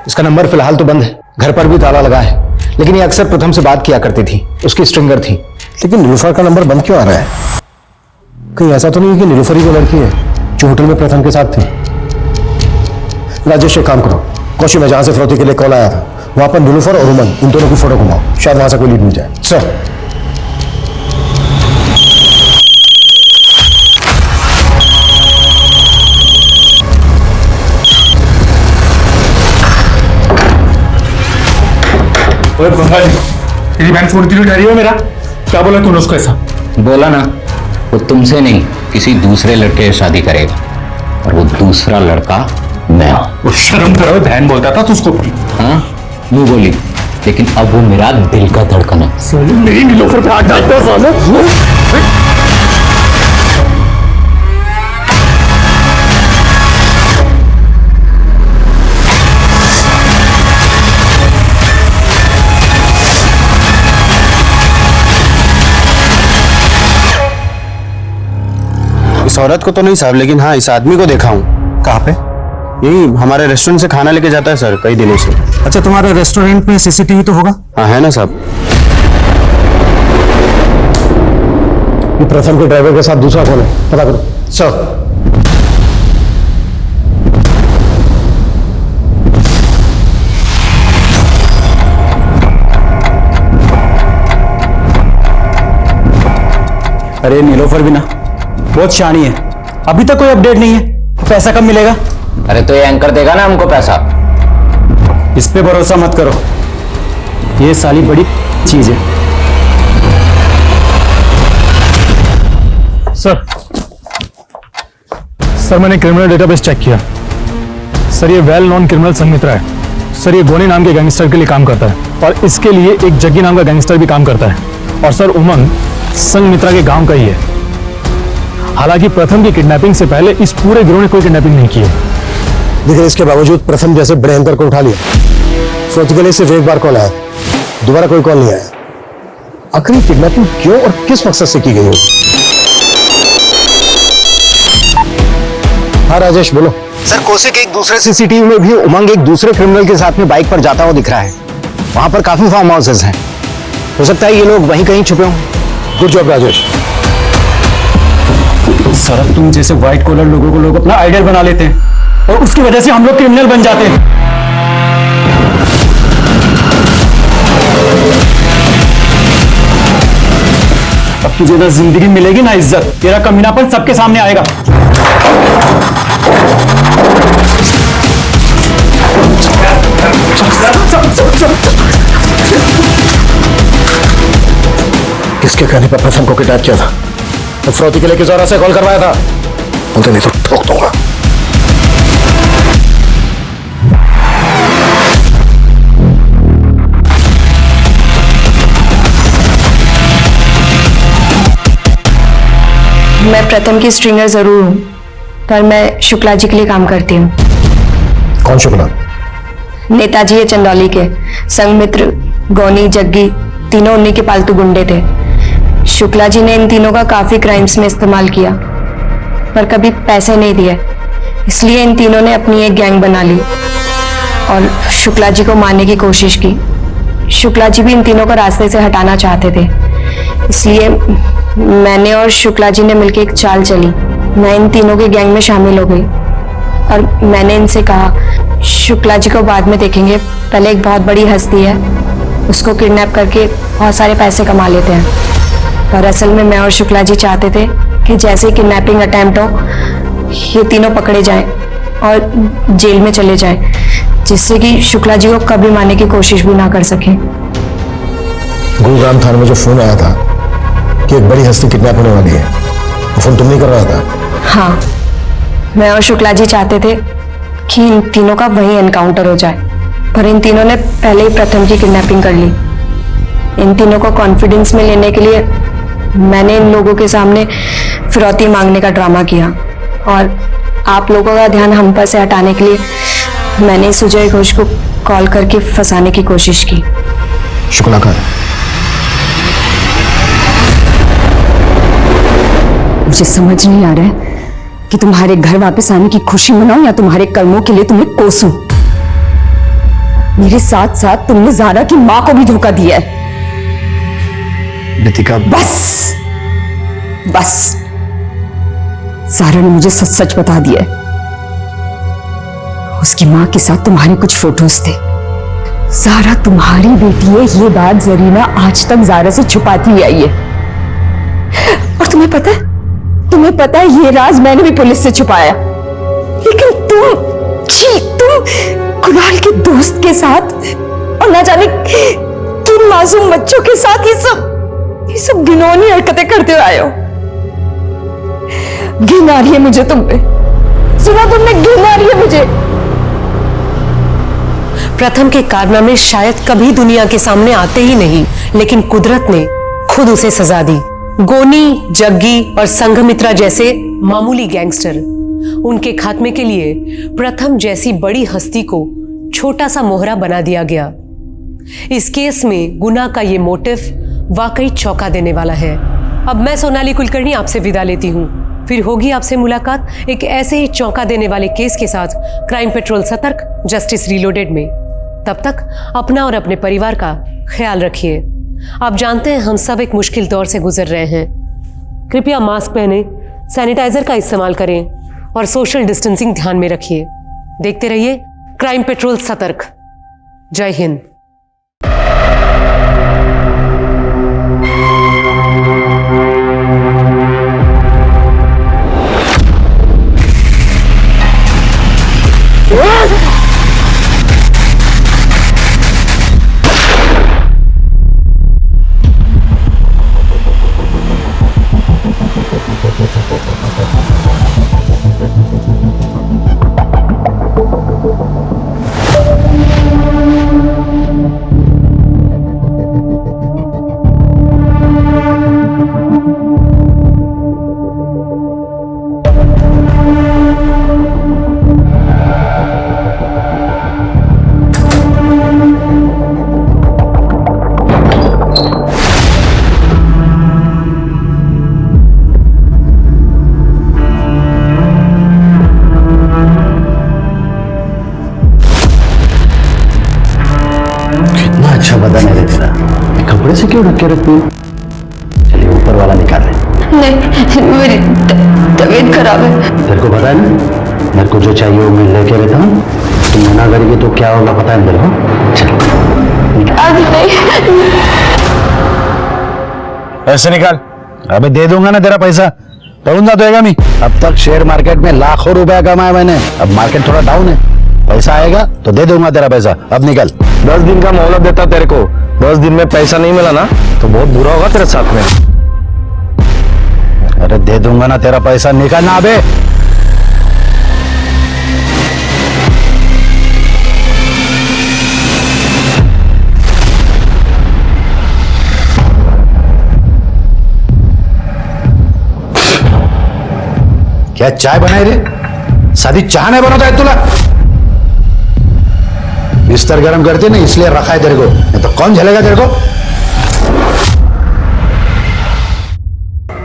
इसका नंबर फिलहाल तो बंद है, घर पर भी ताला लगा है, लेकिन ये अक्सर प्रथम से बात किया करती थी, उसकी स्ट्रिंगर थी। लेकिन नीलोफर का नंबर बंद क्यों आ रहा है? कहीं ऐसा तो नहीं है कि नीलोफर ही वो लड़की है जो होटल में प्रथम के साथ थी? राजेश, एक काम करो, कौशी में जहां से फिरौती के लिए कॉल आया था वहां पर नीलोफर और उमंग इन दोनों की फोटो घुमाओ, शायद वहां से कोई लीड मिल जाए। सर। तेरी बहन फोन के लिए डरी हो मेरा? क्या बोला तूने उसको ऐसा? बोला ना, वो तुमसे नहीं किसी दूसरे लड़के से शादी करेगा और वो दूसरा लड़का मैं हूं। वो शर्म करो, बहन बोलता था तू उसको। हाँ, यूं बोली, लेकिन अब वो मेरा दिल का धड़कन है। मेरी नीलोफर पे हाथ डालता है साले। इस औरत को तो नहीं साहब, लेकिन हाँ इस आदमी को देखा हूँ। कहाँ पे? यही हमारे रेस्टोरेंट से खाना लेके जाता है सर, कई दिनों से। अच्छा, तुम्हारे रेस्टोरेंट में सीसीटीवी तो होगा? हाँ है ना साहब। ये प्रथम के ड्राइवर के साथ दूसरा कौन है, पता करो। सर, अरे नीलोफर भी ना बहुत शानी है, अभी तक कोई अपडेट नहीं है। पैसा कब मिलेगा? अरे तो ये एंकर देगा ना हमको पैसा। इस पे भरोसा मत करो, ये साली बड़ी चीज है। सर, मैंने क्रिमिनल डेटाबेस चेक किया। सर, ये वेल नॉन क्रिमिनल संमित्रा है। सर, ये गोनी नाम के गैंगस्टर के लिए काम करता है और इसके लिए एक जग्गी नाम का गैंगस्टर भी काम करता है। और सर, उमंग संघमित्रा के गांव का ही है। हालांकि प्रथम की किडनैपिंग से पहले इस पूरे गिरोह ने कोई किडनैपिंग नहीं की है। लेकिन इसके बावजूद प्रथम जैसे बड़े एंकर को उठा लिया। फिरौती के लिए सिर्फ एक बार कॉल आया, दोबारा कोई कॉल नहीं आया। आखिर किडनैपिंग क्यों और किस मकसद से की गई हो? हाँ राजेश, बोलो। सर, कोसे के एक दूसरे सीसीटीवी में भी उमंग एक दूसरे क्रिमिनल के साथ में बाइक पर जाता हुआ दिख रहा है। वहां पर काफी फार्म हाउसेस हैं, हो सकता है ये लोग वहीं कहीं छुपे हों। Good job Rajesh. सर, तुम जैसे व्हाइट कॉलर लोगों को लोग अपना आइडियल बना लेते हैं और उसकी वजह से हम लोग क्रिमिनल बन जाते हैं। अब तुझे ना जिंदगी मिलेगी ना इज्जत, तेरा कमीनापन सबके सामने आएगा। किसके कहने पर प्रथम को किडनैप किया था? तो फिरौती के लिए किस औरत से कॉल करवाया था? बोलते नहीं तो ठोक दूंगा। मैं प्रथम की स्ट्रिंगर जरूर हूँ, पर मैं शुक्ला जी के लिए काम करती हूँ। कौन शुक्ला? नेताजी है चंदौली के। संघमित्र, गौनी, जग्गी तीनों उन्हीं के पालतू गुंडे थे। शुक्ला जी ने इन तीनों का काफी क्राइम्स में इस्तेमाल किया, पर कभी पैसे नहीं दिए। इसलिए इन तीनों ने अपनी एक गैंग बना ली और शुक्ला जी को मारने की कोशिश की। शुक्ला जी भी इन तीनों को रास्ते से हटाना चाहते थे, इसलिए मैंने और शुक्ला जी ने मिलकर एक चाल चली। मैं इन तीनों के गैंग में शामिल हो गई और मैंने इनसे कहा शुक्ला जी को बाद में देखेंगे, पहले एक बहुत बड़ी हस्ती है, उसको किडनैप करके बहुत सारे पैसे कमा लेते हैं। पर असल में मैं और शुक्ला जी चाहते थे कि जैसे ही किडनैपिंग अटेम्प्ट हो ये तीनों पकड़े जाएं और जेल में चले जाएं, जिससे कि शुक्ला जी को कभी मारने की कोशिश भी ना कर सके। गुरुग्राम थाने में जो फोन आया था कि एक बड़ी हस्ती किडनैप होने वाली है, वो फोन तुम नहीं कर रहा था? हाँ, मैं और शुक्ला जी चाहते थे कि इन तीनों का वहीं एनकाउंटर हो जाए, पर इन तीनों ने पहले ही प्रथम की किडनैपिंग कर ली। इन तीनों को कॉन्फिडेंस में लेने के लिए मैंने इन लोगों के सामने फिरौती मांगने का ड्रामा किया और आप लोगों का ध्यान हम पर से हटाने के लिए मैंने सुजय घोष को कॉल करके फंसाने की कोशिश की। शुक्ला का मुझे समझ नहीं आ रहा है कि तुम्हारे घर वापस आने की खुशी मनाऊं या तुम्हारे कर्मों के लिए तुम्हें कोसूं। मेरे साथ साथ तुमने ज़ारा की मां को भी धोखा दिया है। रितिका, बस बस, ज़ारा ने मुझे सच सच बता दिया है। उसकी मां के साथ तुम्हारे कुछ फोटोज थे। ज़ारा तुम्हारी बेटी है, ये बात जरीना आज तक ज़ारा से छुपाती हुई आई है। और तुम्हें पता है ये राज मैंने भी पुलिस से छुपाया, लेकिन तुम कुणाल के दोस्त के साथ और ना जाने किन मासूम बच्चों के साथ ये सब घिनौनी हरकतें करते हुए आए हो। घिन आ रही है मुझे तुम पे, सुना तुमने, घिन आ रही है मुझे। प्रथम के कारनामे शायद कभी दुनिया के सामने आते ही नहीं, लेकिन कुदरत ने खुद उसे सजा दी। गोनी, जग्गी और संघमित्रा जैसे मामूली गैंगस्टर, उनके खात्मे के लिए प्रथम जैसी बड़ी हस्ती को छोटा सा मोहरा बना दिया गया। इस केस में गुना का ये मोटिव वाकई चौंका देने वाला है। अब मैं सोनाली कुलकर्णी आपसे विदा लेती हूँ, फिर होगी आपसे मुलाकात एक ऐसे ही चौंका देने वाले केस के साथ क्राइम पेट्रोल सतर्क, जस्टिस रीलोडेड में। तब तक अपना और अपने परिवार का ख्याल रखिए। आप जानते हैं हम सब एक मुश्किल दौर से गुजर रहे हैं। कृपया मास्क पहने, सैनिटाइजर का इस्तेमाल करें और सोशल डिस्टेंसिंग ध्यान में रखिए। देखते रहिए क्राइम पेट्रोल सतर्क। जय हिंद। बदन है तेरा, कपड़े से क्यों ढक के रखती है? चलिए ऊपर वाला निकाल ले। नहीं, मेरी तबीयत खराब है। तेरे को पता है ना, मेरे को जो चाहिए वो मैं लेके रहता हूँ। तुम मना करेगी तो क्या होगा पता है मेरे को? चल आज नहीं। ऐसे निकाल। अबे दे दूंगा ना तेरा पैसा, तरुणा देगा नहीं। अब तक शेयर मार्केट में लाखों रुपया कमाया मैंने, अब मार्केट थोड़ा डाउन है, पैसा आएगा तो दे दूंगा तेरा पैसा। अब निकल। 10 दिन का मोहलत देता तेरे को, 10 दिन में पैसा नहीं मिला ना तो बहुत बुरा होगा तेरे साथ में। अरे दे दूंगा ना तेरा पैसा, निकलना अबे। क्या चाय बनाई रे? सादी चाय नहीं बनाता है तुला? बिस्तर गर्म करती ना इसलिए रखा है तेरे को, नहीं तो कौन झलेगा तेरे को?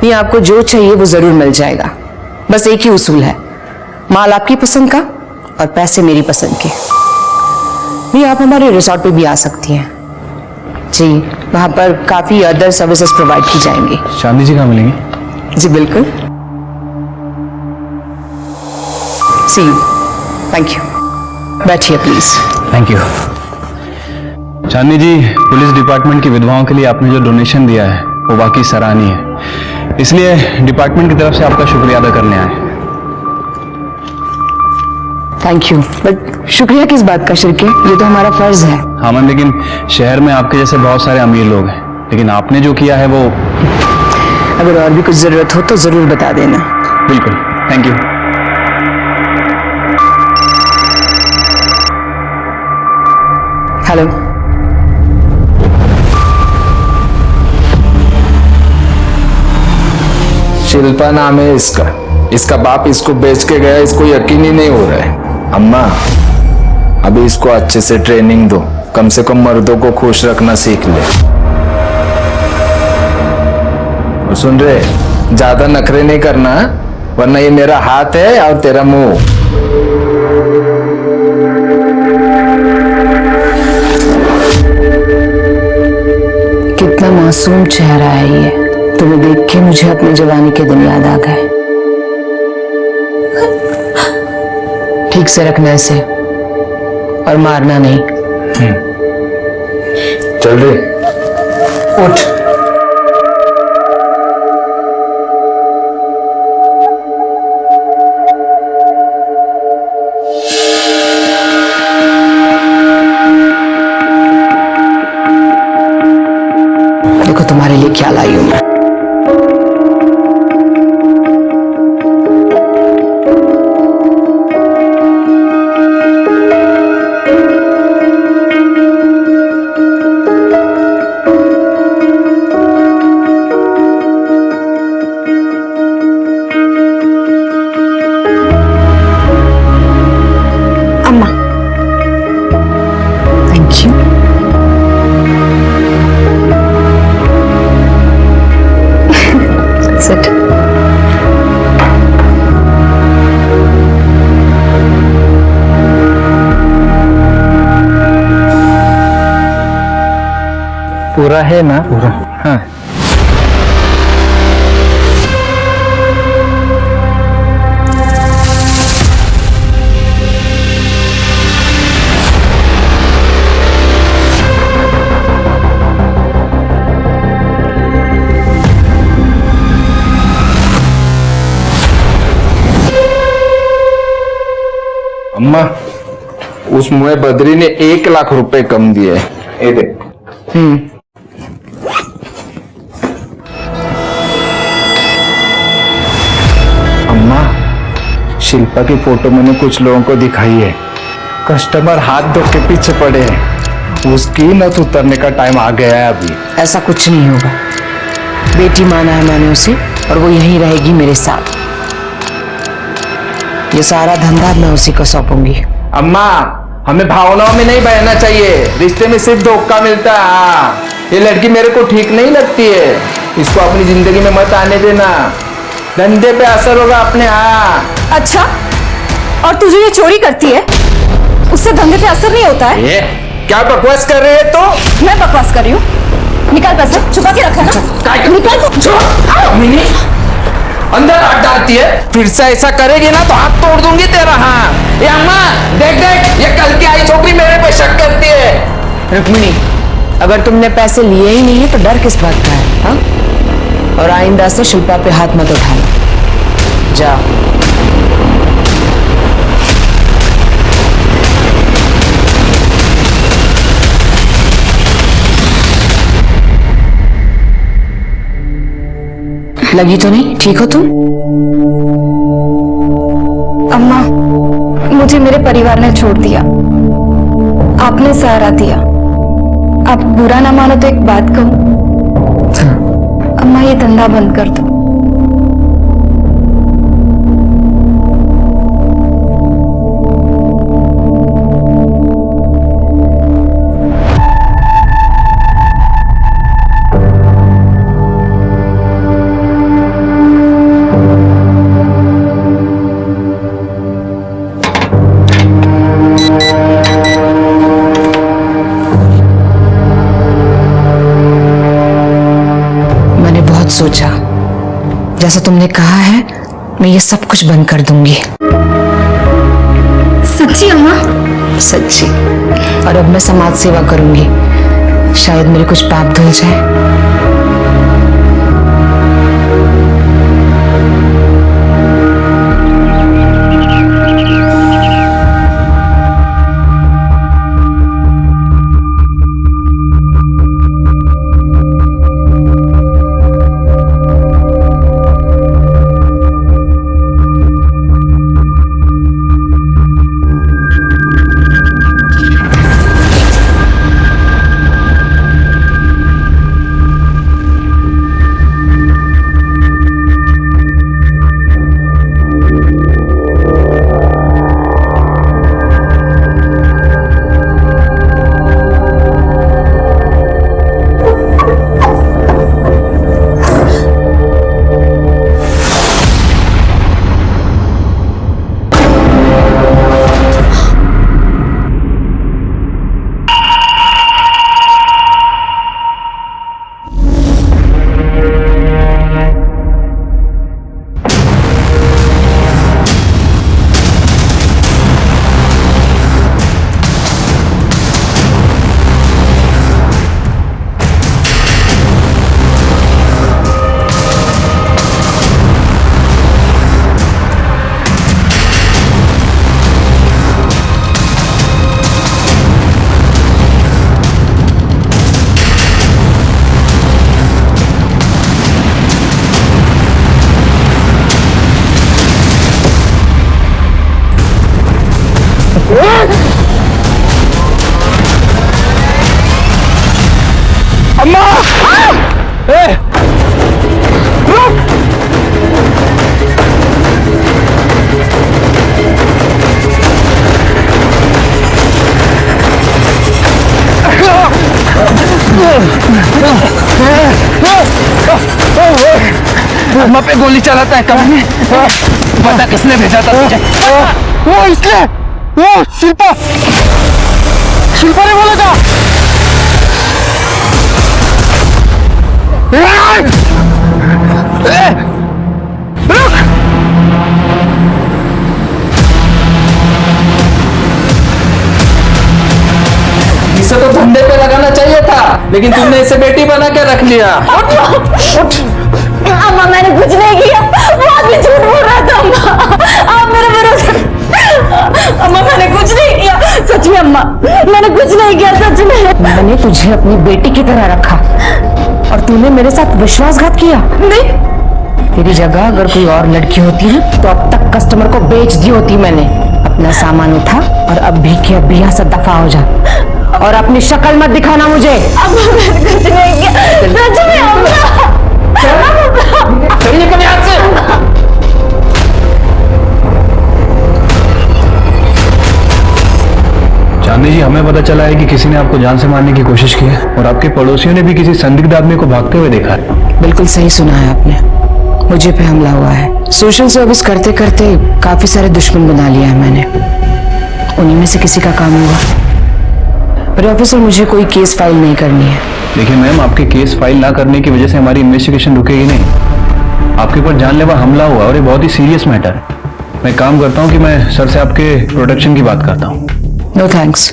ये आपको जो चाहिए वो जरूर मिल जाएगा, बस एक ही उसूल है, माल आपकी पसंद का और पैसे मेरी पसंद के। ये आप हमारे रिसोर्ट पे भी आ सकती हैं, जी, वहाँ पर काफी अदर सर्विसेज प्रोवाइड की जाएंगी। चांदी जी कहाँ मिलेंगे? जी बिल्कुल। See you. Thank you. बैठिए please. Thank you. Chandni ji, police department की विधवाओं के लिए आपने जो डोनेशन दिया है वो वाकई सराहनीय है, इसलिए डिपार्टमेंट की तरफ से आपका शुक्रिया अदा करने आए। थैंक यू, बट शुक्रिया किस बात का शिरके, ये तो हमारा फर्ज है। हाँ मैम, लेकिन शहर में आपके जैसे बहुत सारे अमीर लोग हैं, लेकिन आपने जो किया है वो। अगर और भी कुछ जरूरत हो तो जरूर बता देना। बिल्कुल, थैंक यू। हेलो। शिल्पा नाम है इसका बाप इसको बेच के गया, इसको यकीन ही नहीं हो रहा है। अम्मा, अभी इसको अच्छे से ट्रेनिंग दो, कम से कम मर्दों को खुश रखना सीख ले। और सुन रहे, ज्यादा नखरे नहीं करना, वरना ये मेरा हाथ है और तेरा मुंह। कितना मासूम चेहरा है ये, तुम्हें देख के मुझे अपनी जवानी के दिन याद आ गए। ठीक से रखना इसे और मारना नहीं। चल रे, उठ। देखो तुम्हारे लिए क्या लाई हूं मैं। अम्मा, थैंक यू। Sit. पूरा है ना? पूरा। हाँ। अम्मा, उस मुए बद्री ने 1 लाख रुपए कम दिए। ये देख। अम्मा, शिल्पा की फोटो मैंने कुछ लोगों को दिखाई है, कस्टमर हाथ धो के पीछे पड़े हैं, उसकी नथ उतरने का टाइम आ गया है अभी। ऐसा कुछ नहीं होगा, बेटी माना है मैंने उसे और वो यहीं रहेगी मेरे साथ। ये सारा धंधा मैं उसी को सौंपूंगी। अम्मा, हमें भावनाओं में नहीं बहना चाहिए, रिश्ते में सिर्फ धोखा मिलता है। हाँ, ये लड़की मेरे को ठीक नहीं लगती है, इसको अपनी जिंदगी में मत आने देना, धंधे पे असर होगा अपने। हाँ। अच्छा, और तू जो ये चोरी करती है उससे धंधे पे असर नहीं होता है? ये क्या बकवास कर रहे है? तो मैं बकवास कर रही हूँ? निकाल पैसा, छुपा के रखा है ना? निकाल तो। अंदर हाथ डालती है, फिर से ऐसा करेगी ना तो हाथ तोड़ दूंगी तेरा। हाँ, ये अम्मा देख देख, ये कल की आई छोकरी मेरे पे शक करती है। रुक्मिणी, अगर तुमने पैसे लिए ही नहीं है तो डर किस बात का है? हाँ? और आइंदा से शिल्पा पे हाथ मत उठाना। जाओ। लगी तो नहीं? ठीक हो तुम? अम्मा, मुझे मेरे परिवार ने छोड़ दिया, आपने सहारा दिया। आप बुरा ना मानो तो एक बात कहूं, अम्मा ये धंधा बंद कर दो। जैसा तुमने कहा है मैं ये सब कुछ बंद कर दूंगी। सच्ची अम्मा? सच्ची। और अब मैं समाज सेवा करूंगी, शायद मेरे कुछ पाप धुल जाए। अम्मा! ए! रुक! अम्मा पे गोली चलाता है कभी पता किसने भेजा था तुझे? वो इसने, वो शिल्पा, शिल्पा ने बोला था। रुक! इसे तो धंधे पे लगाना चाहिए था, लेकिन तुमने इसे बेटी बना के रख लिया। अम्मा मैंने कुछ नहीं किया, वो आदमी झूठ बोल रहा था। अम्मा आप मेरे भरोसे। अम्मा मैंने कुछ नहीं किया, सच में अम्मा मैंने कुछ नहीं किया, सच में। मैंने तुझे अपनी बेटी की तरह रखा और तूने मेरे साथ विश्वासघात किया। नहीं, तेरी जगह अगर कोई और लड़की होती ना तो अब तक कस्टमर को बेच दी होती मैंने। अपना सामान उठा और अब भी के अब यहाँ से दफा हो जा और अपनी शक्ल मत दिखाना मुझे। अम्मा मैंने कुछ नहीं किया, सच में अम्मा। चलिए कभी हाथ से। चांदी जी, हमें पता चला है कि किसी ने आपको जान से मारने की कोशिश की है और आपके पड़ोसियों ने भी किसी संदिग्ध आदमी को भागते हुए देखा है। बिल्कुल सही सुना है आपने, मुझे पे हमला हुआ है। सोशल सर्विस करते करते काफी सारे दुश्मन बना लिया है मैंने, उन्हीं में से किसी का काम हुआ। पर ऑफिसर मुझे कोई केस फाइल नहीं करनी है। देखिए मैम, आपके केस फाइल ना करने की वजह से हमारी इन्वेस्टिगेशन रुकेगी नहीं। आपके ऊपर जानलेवा हमला हुआ और ये बहुत ही सीरियस मैटर है। मैं काम करता हूँ कि मैं सर से आपके प्रोटेक्शन की बात करता हूँ। नो थैंक्स,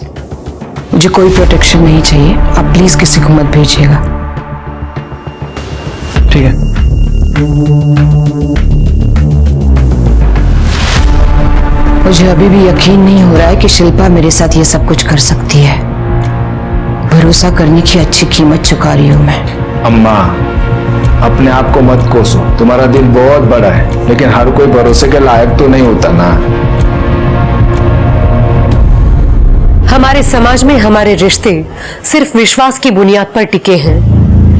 मुझे कोई प्रोटेक्शन नहीं चाहिए। आप प्लीज किसी को मत भेजिएगा। ठीक है। मुझे अभी भी यकीन नहीं हो रहा है कि शिल्पा मेरे साथ ये सब कुछ कर सकती है। भरोसा करने की अच्छी कीमत चुका रही हूं मैं। अम्मा, अपने आप को मत कोसो, तुम्हारा दिल बहुत बड़ा है, लेकिन हर कोई भरोसे के लायक तो नहीं होता ना। हमारे समाज में हमारे रिश्ते सिर्फ विश्वास की बुनियाद पर टिके हैं,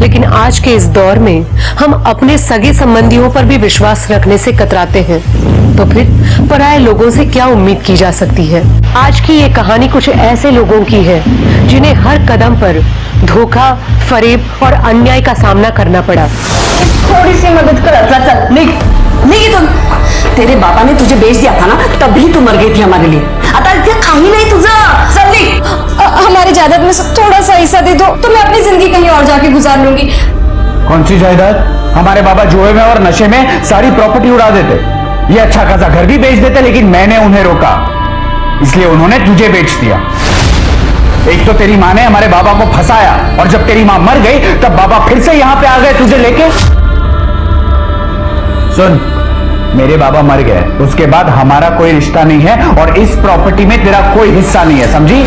लेकिन आज के इस दौर में हम अपने सगे संबंधियों पर भी विश्वास रखने से कतराते हैं, तो फिर पराये लोगों से क्या उम्मीद की जा सकती है। आज की ये कहानी कुछ ऐसे लोगों की है जिन्हें हर कदम पर धोखा, फरेब और अन्याय का सामना करना पड़ा। थोड़ी सी मदद कर, चल नहीं तुम, तेरे बाबा ने तुझे बेच दिया था ना, तभी तू मर गई थी हमारे लिए। आता काही नहीं तुझा, हमारी जायदाद में से थोड़ा सा हिस्सा दे दो तो मैं अपनी जिंदगी कहीं और जाके गुजार लूंगी। कौन सी जायदाद? हमारे बाबा जुए में और नशे में सारी प्रॉपर्टी उड़ा देते। ये अच्छा खासा घर भी बेच देते, लेकिन मैंने उन्हें रोका, इसलिए उन्होंने तुझे बेच दिया। एक तो तेरी माँ ने हमारे बाबा को फंसाया, और जब तेरी माँ मर गई तब बाबा फिर से यहां पे आ गए तुझे लेके। सुन, मेरे बाबा मर गए, उसके बाद हमारा कोई रिश्ता नहीं है और इस प्रॉपर्टी में तेरा कोई हिस्सा नहीं है, समझी?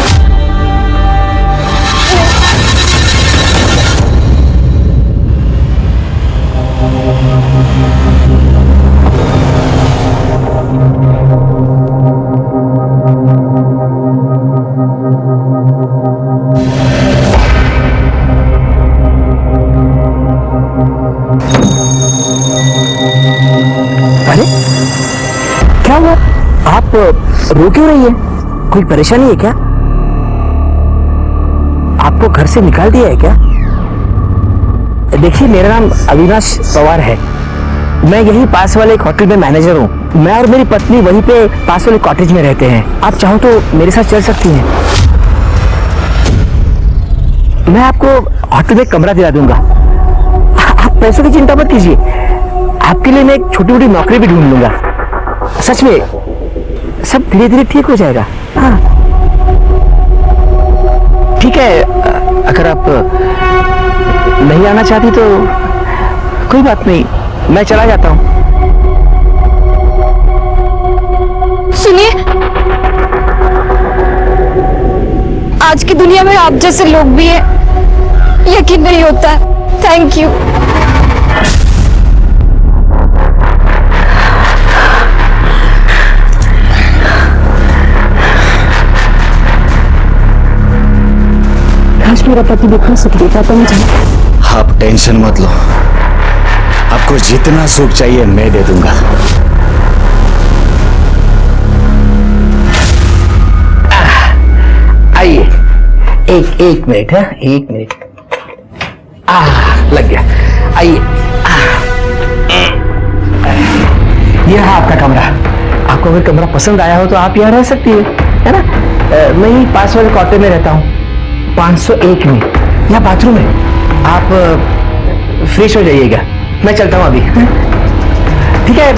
क्या हुआ? आप रो क्यों रही है? कोई परेशानी है क्या? आपको घर से निकाल दिया है क्या? देखिए, मेरा नाम अविनाश पवार है। मैं यही पास वाले एक होटल में मैनेजर हूँ। मैं और मेरी पत्नी वहीं पे पास वाले कॉटेज में रहते हैं। आप चाहो तो मेरे साथ चल सकती हैं। मैं आपको होटल में कमरा दिला दूंगा। आप पैसों की चिंता मत कीजिए, आपके लिए मैं एक छोटी मोटी नौकरी भी ढूंढ लूंगा। सच में सब धीरे धीरे ठीक हो जाएगा। हाँ ठीक है, अगर आप नहीं आना चाहती तो कोई बात नहीं, मैं चला जाता हूँ। सुनिए, आज की दुनिया में आप जैसे लोग भी हैं, यकीन नहीं होता। Thank you. आज मेरा पति देखना सुख देता तो मुझे। आप टेंशन मत लो, आपको जितना सुख चाहिए मैं दे दूंगा। आइए, एक मिनट है, एक मिनट। लग गया। आइए, यह है आपका कमरा। आपको अगर कमरा पसंद आया हो तो आप यहाँ रह सकती है ना? मैं ही पास वाले क्वार्टर में रहता हूँ, 501 में। यहाँ बाथरूम है, आप फ्रेश हो जाइएगा। मैं चलता हूँ अभी। ठीक है,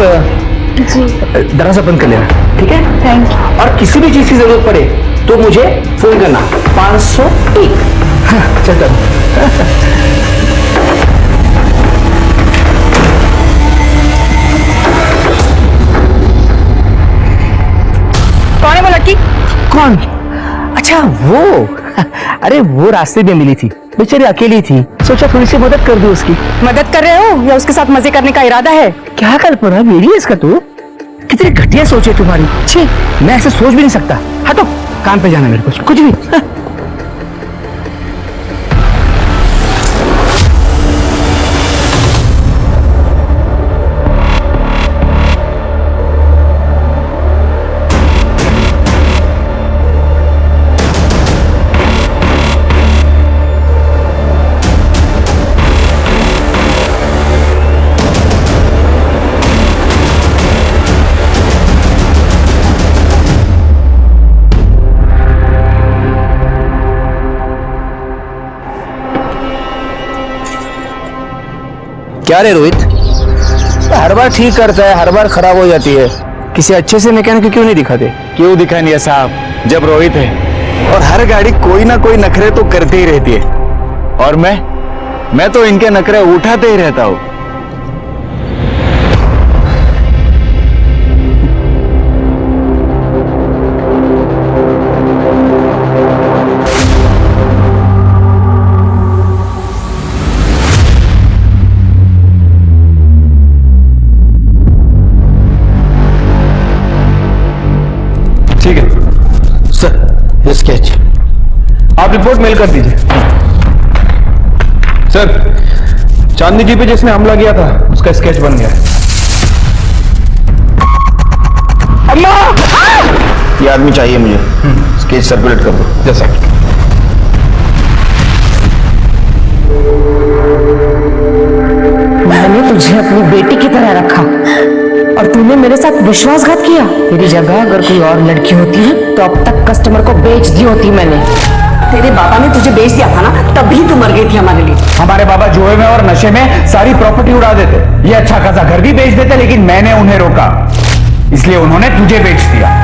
दरवाजा बंद कर लेना। ठीक है, थैंक यू। और किसी भी चीज की जरूरत पड़े तो मुझे फोन करना। 501। हाँ, चलता हूँ। कौन है वो लड़की? कौन? अच्छा, वो अरे वो रास्ते में मिली थी, बेचारी अकेली थी, सोचा थोड़ी सी मदद कर दूं उसकी। मदद कर रहे हो या उसके साथ मजे करने का इरादा है? क्या कल्पना मेरी है इसका? तो कितनी घटिया सोच है तुम्हारी। छी, मैं ऐसे सोच भी नहीं सकता। हटो, काम पे जाना मेरे को, कुछ भी। क्या रे रोहित, हर बार ठीक करता है, हर बार खराब हो जाती है। किसी अच्छे से मैकेनिक क्यों नहीं दिखाते? क्यों दिखाएंगे साहब, जब रोहित है। और हर गाड़ी कोई ना कोई नखरे तो करते ही रहती है, और मैं तो इनके नखरे उठाते ही रहता हूँ। ठीक है सर, ये स्केच आप रिपोर्ट मेल कर दीजिए। सर, चांदनी जी पे जिसने हमला किया था उसका स्केच बन गया। अम्मा! ये आदमी चाहिए मुझे, स्केच सर्कुलेट कर दो। जैसा मैंने तुझे अपनी बेटी की तरह रखा और तूने मेरे साथ विश्वासघात किया। तेरी जगह अगर कोई और लड़की होती है तो अब तक कस्टमर को बेच दी होती मैंने। तेरे बाबा ने तुझे बेच दिया था ना, तभी तू मर गई थी हमारे लिए। हमारे बाबा जुए में और नशे में सारी प्रॉपर्टी उड़ा देते, ये अच्छा खासा घर भी बेच देते, लेकिन मैंने उन्हें रोका, इसलिए उन्होंने तुझे बेच दिया।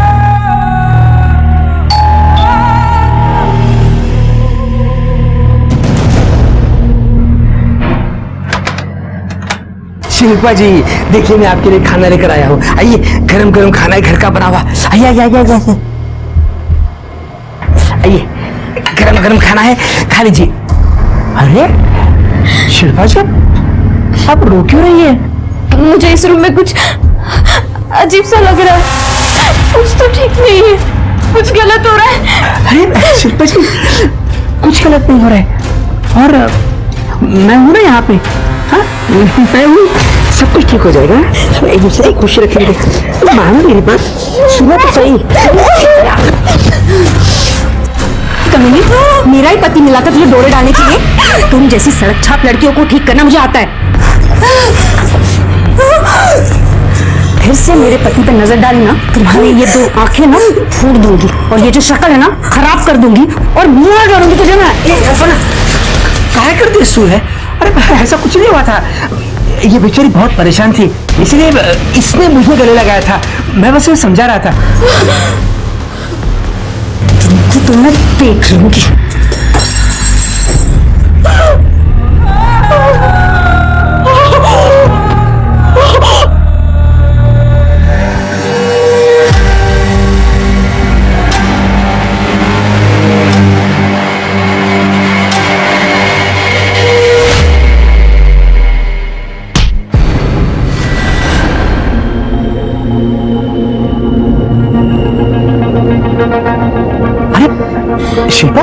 शिल्पा जी देखिए, मैं आपके लिए खाना लेकर आया हूँ। आइए, गरम गरम खाना है, घर का बना हुआ। आइए आइए आइए आइए आइए, गरम गरम खाना है, खा लीजिए। अरे शिल्पा जी, आप रो क्यों रही है? मुझे इस रूम में कुछ अजीब सा लग रहा है, कुछ तो ठीक नहीं है, कुछ गलत हो रहा है। अरे शिल्पा जी, कुछ गलत नहीं हो रहा है, और मैं हूं ना यहाँ पे। हाँ, मैं हूँ, सब कुछ ठीक हो जाएगा। एक दूसरे को खुश रखेंगे। मानो मेरी बात, सुनो तो सही। कमीनी, मेरा ही पति मिला था तुझे डोरे डालने के लिए। तुम जैसी सड़क छाप लड़कियों को ठीक करना मुझे आता है। फिर से मेरे पति पे नजर डाली ना, तुम्हारी ये दो आंखें ना फोड़ दूंगी, और ये जो शक्ल है ना खराब कर दूंगी, और मुंह डालूंगी तुझे ना। क्या कर दी सू है? अरे ऐसा कुछ नहीं हुआ था, ये बेचारी बहुत परेशान थी, इसलिए इसने मुझे गले लगाया था। मैं बस ये समझा रहा था। तुमको तो मैं देख लूंगी। शिल्पा,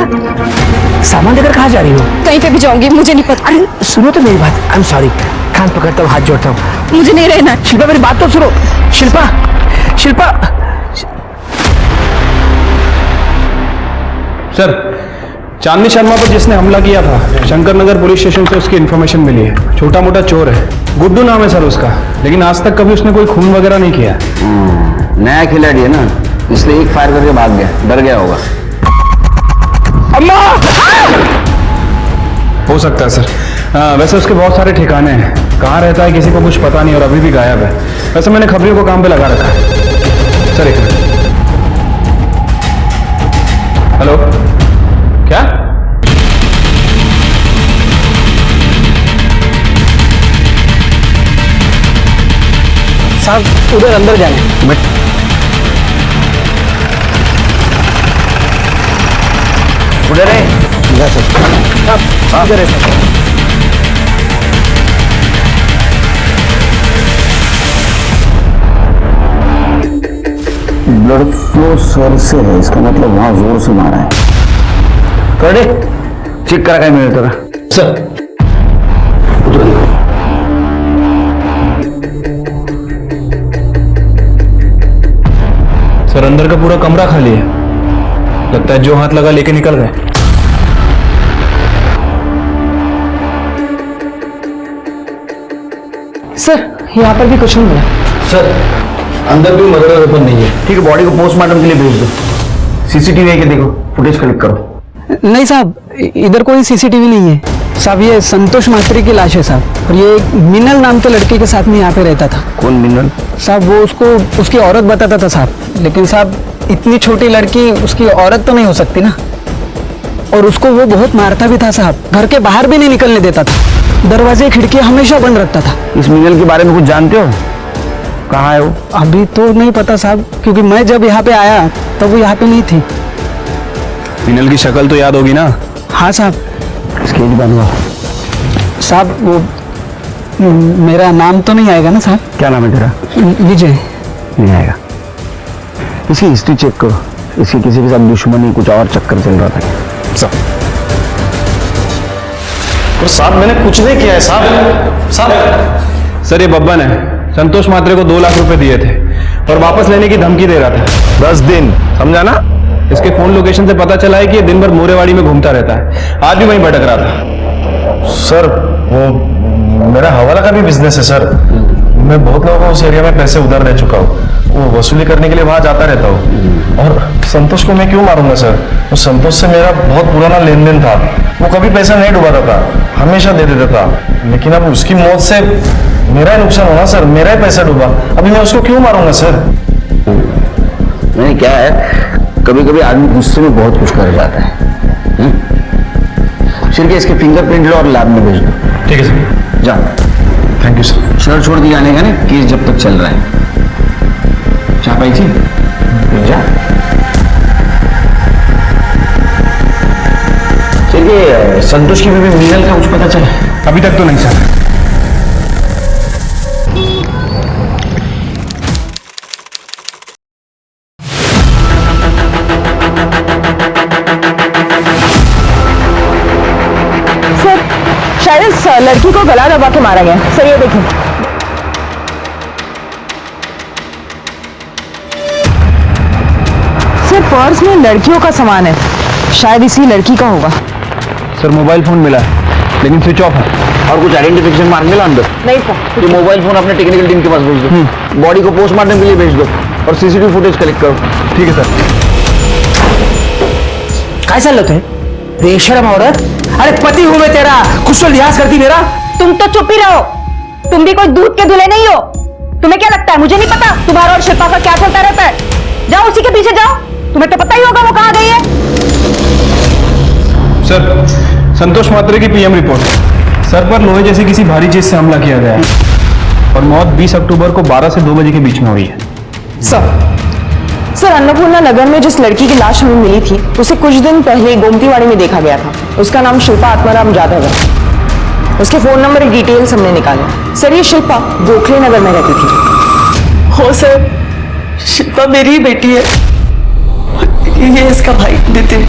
सामान लेकर कहाँ जा रही हो? कहीं पे भी जाऊंगी, मुझे नहीं पता। अरे सुनो तो मेरी बात, आई एम सॉरी, कान पकड़ता हूँ, हाथ जोड़ता हूँ। मुझे नहीं रहना। शिल्पा मेरी बात तो सुनो। शिल्पा, शिल्पा। सर, चांदनी शर्मा पर जिसने हमला किया था, शंकर नगर पुलिस स्टेशन से उसकी इन्फॉर्मेशन मिली है। छोटा मोटा चोर है, गुड्डू नाम है सर उसका, लेकिन आज तक कभी उसने कोई खून वगैरह नहीं किया। नया खिलाड़ी है ना, इसलिए एक फायर करके भाग गया, डर गया होगा। अम्मा! हो सकता है सर। वैसे उसके बहुत सारे ठिकाने हैं, कहाँ रहता है किसी को कुछ पता नहीं, और अभी भी गायब है। वैसे मैंने खबरियों को काम पे लगा रखा है। सर एक मिनट। हेलो, क्या? साहब उधर अंदर जाने। उधर है इधर है सर। ब्लड फ्लो सर से है, इसका मतलब वहां जोर से मारा है। कर चेक करा क्या मिले तेरा सर। सर अंदर का पूरा कमरा खाली है, लगता है जो हाथ लगा लेके निकल गए। सर यहाँ पर भी कुछ नहीं मिला। सर अंदर भी मर्डर वेपन नहीं है। ठीक है, बॉडी को पोस्टमार्टम के लिए भेज दो। सीसीटीवी है कि देखो, फुटेज कलेक्ट करो। नहीं साहब, इधर कोई सीसीटीवी नहीं है साहब। ये संतोष मास्त्री की लाश है साहब, और ये एक मिनल नाम के लड़के के साथ में यहाँ पे रहता था। कौन मिनल? साहब वो उसको उसकी औरत बताता था साहब, लेकिन साहब इतनी छोटी लड़की उसकी औरत तो नहीं हो सकती ना, और उसको वो बहुत मारता भी था साहब, घर के बाहर भी नहीं निकलने देता था, दरवाजे खिड़कियां हमेशा बंद रखता था। इस मिनल के बारे में कुछ जानते हो? कहाँ है वो? अभी तो नहीं पता साहब, क्योंकि मैं जब यहाँ पे आया तब वो यहाँ पे नहीं थी। मिनल की शक्ल तो याद होगी ना? हाँ साहब। इसके बनवा साहब वो मेरा नाम तो नहीं आएगा ना साहब? क्या नाम है तेरा? विजय। नहीं आएगा। इसकी हिस्ट्री चेक करो, इसकी किसी के साथ दुश्मनी कुछ और चक्कर चल रहा था। साहब मैंने कुछ नहीं किया है साहब। साहब सर, ये बब्बन है, संतोष मात्रे को 2 लाख रुपए दिए थे और वापस लेने की धमकी दे रहा था। 10 दिन, समझा ना? इसके फोन लोकेशन से पता चला है कि ये दिन भर मोरेवाड़ी में घूमता रहता है, आज भी वहीं भटक रहा था। सर वो मेरा हवाला का भी बिजनेस है सर, मैं बहुत लोगों को उस एरिया में पैसे उधार दे चुका हूँ, वो वसूली करने के लिए वहां जाता रहता हूँ। और संतोष को मैं क्यों मारूंगा सर? वो संतोष से मेरा बहुत पुराना लेन देन था। वो कभी पैसा नहीं डुबाता था, हमेशा दे देता था। लेकिन अब उसकी मौत से मेरा ही नुकसान होना सर, मेरा ही पैसा डूबा। अभी मैं उसको क्यों मारूंगा सर? नहीं, क्या है, कभी कभी आदमी गुस्से में बहुत कुछ कर जाता है। शिल्पा इसके फिंगरप्रिंट लो और लैब में भेज दो। ठीक है सर, जाओ। Thank you sir. शहर छोड़ के जाने का ना, केस जब तक चल रहा है। चापाई थी जा। चलिए, संतोष की बीवी मीनल का कुछ पता चला? अभी तक तो नहीं सर। शायद इस लड़की को गला दबा के मारा गया। सर ये देखिए। सर पर्स में लड़कियों का सामान है, शायद इसी लड़की का होगा। सर मोबाइल फोन मिला है, लेकिन स्विच ऑफ है। और कुछ आइडेंटिफिकेशन मार्क मिला अंदर? नहीं सर। तो मोबाइल फोन अपने टेक्निकल टीम के पास भेज दो। बॉडी को पोस्टमार्टम के लिए भेज दो और सीसीटीवी फुटेज कलेक्ट करो। ठीक है सर। काय चाललं ते बेशरम औरत? अरे पति हूं मैं तेरा, कुछ तो लिहाज करती मेरा। तुम तो चुप ही रहो, तुम भी कोई दूध के धुले नहीं हो। तुम्हें क्या लगता है मुझे नहीं पता तुम्हारा और शिल्पा का क्या चलता रहता है? जाओ उसी के पीछे जाओ, तुम्हें तो पता ही होगा वो कहाँ गई है। सर, संतोष मात्रे की पीएम रिपोर्ट। सर पर लोहे जैसी किसी भारी चीज से हमला किया गया है और मौत 20 अक्टूबर को 12 से 2 बजे के बीच में हुई है। सर अन्नपूर्णा नगर में जिस लड़की की लाश हमें मिली थी, उसे कुछ दिन पहले गोमतीवाड़ी में देखा गया था। उसका नाम शिल्पा आत्माराम जाधव है। उसके फोन नंबर डिटेल्स हमने निकाले। सर ये शिल्पा गोखले नगर में रहती थी। हो सर, शिल्पा मेरी ही बेटी है। ये इसका भाई नितिन।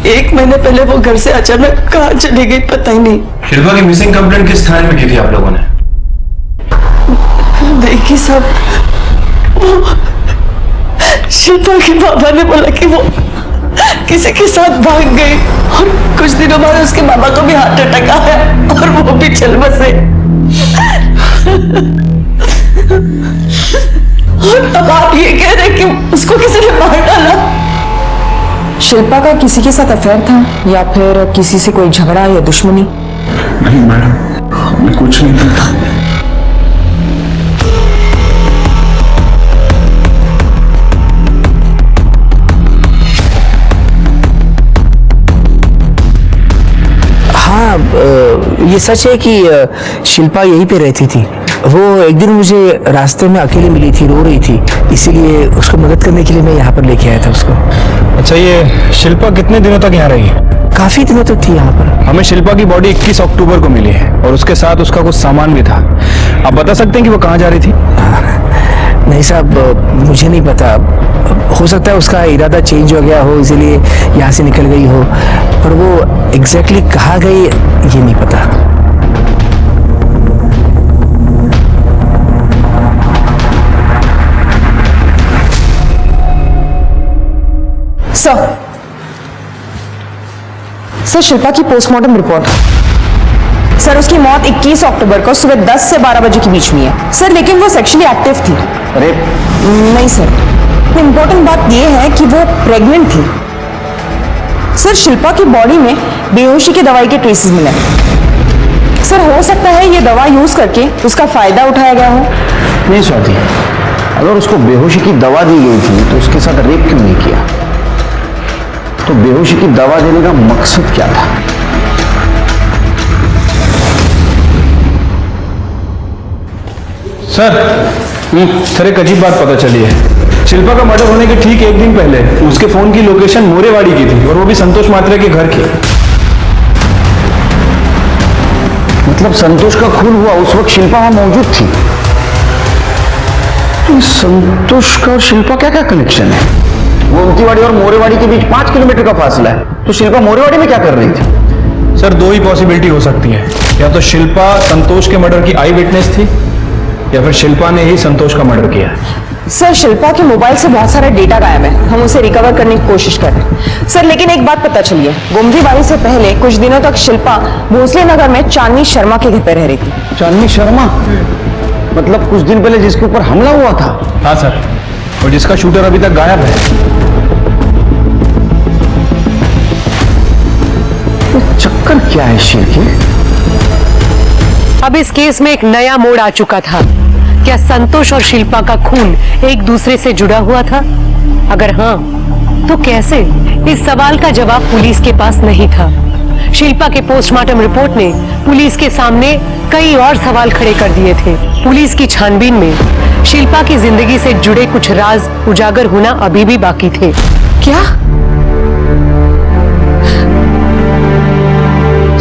1 महीने पहले वो घर से अचानक कहाँ चली गई पता ही नहीं। शिल्पा की मिसिंग कंप्लेंट किस थाने में की थी आप लोगों ने? देखिए साहब, शिल्पा के पापा ने बोला कि वो किसी के साथ भाग गई और कुछ दिनों बाद उसके मामा को भी हार्ट अटैक आया और वो भी चल बसे। और अब आप ये कह रहे हैं कि उसको किसी ने मार डाला? शिल्पा का किसी के साथ अफेयर था या फिर किसी से कोई झगड़ा या दुश्मनी? नहीं मैडम, मैं कुछ नहीं करता। हाँ, ये सच है कि शिल्पा यहीं पे रहती थी। वो एक दिन मुझे रास्ते में अकेले मिली थी, रो रही थी, इसीलिए उसको मदद करने के लिए मैं यहाँ पर लेके आया था उसको। अच्छा, ये शिल्पा कितने दिनों तक यहाँ रही? काफी दिनों तक थी यहाँ पर। हमें शिल्पा की बॉडी 21 अक्टूबर को मिली है और उसके साथ उसका कुछ सामान भी था। आप बता सकते हैं कि वो कहाँ जा रही थी? नहीं साहब, मुझे नहीं पता। हो सकता है उसका इरादा चेंज हो गया हो, इसीलिए यहाँ से निकल गई हो, पर वो एग्जैक्टली कहाँ गई ये नहीं पता। सर शिल्पा की पोस्टमार्टम रिपोर्ट। सर उसकी मौत 21 अक्टूबर को सुबह 10 से 12 बजे के बीच में है। सर लेकिन वो सेक्सुअली एक्टिव थी। अरे नहीं सर, इंपॉर्टेंट बात ये है कि वो प्रेग्नेंट थी। सर शिल्पा की बॉडी में बेहोशी की दवाई के ट्रेसेस मिले। सर हो सकता है ये दवा यूज करके उसका फायदा उठाया गया हो। नहीं स्वाति, अगर उसको बेहोशी की दवा दी गई थी तो उसके साथ रेप क्यों नहीं किया? तो बेहोशी की दवा देने का मकसद क्या था? सर एक अजीब बात पता चली है। शिल्पा का मर्डर होने के ठीक 1 दिन पहले उसके फोन की लोकेशन मोरेवाड़ी की थी और वो भी संतोष मात्रे के घर की। मतलब संतोष का खून हुआ उस वक्त शिल्पा वहां मौजूद थी। तो संतोष का और शिल्पा क्या क्या कनेक्शन है? गोमतीवाड़ी और मोरेवाड़ी के बीच 5 किलोमीटर का फासला है, तो शिल्पा मोरेवाड़ी में क्या कर रही थी? सर 2 ही पॉसिबिलिटी हो सकती है, या तो शिल्पा संतोष के मर्डर की आई विटनेस थी या फिर शिल्पा ने ही संतोष का मर्डर किया। सर शिल्पा के मोबाइल से बहुत सारा डेटा गायब है, हम उसे रिकवर करने की कोशिश कर रहे हैं। सर लेकिन एक बात पता चली है, गोमतीवाड़ी से पहले कुछ दिनों तक शिल्पा भोसले नगर में चांदनी शर्मा के घर पे रह रही थी। चांदनी शर्मा मतलब कुछ दिन पहले जिसके ऊपर हमला हुआ था? हाँ सर, और जिसका शूटर अभी तक गायब है। क्या है शिल्पी? अब इस केस में एक नया मोड़ आ चुका था। क्या संतोष और शिल्पा का खून एक दूसरे से जुड़ा हुआ था? अगर हाँ, तो कैसे? इस सवाल का जवाब पुलिस के पास नहीं था। शिल्पा के पोस्टमार्टम रिपोर्ट ने पुलिस के सामने कई और सवाल खड़े कर दिए थे। पुलिस की छानबीन में शिल्पा की जिंदगी से जुड़े कुछ राज उजागर होना अभी भी बाकी थे। क्या?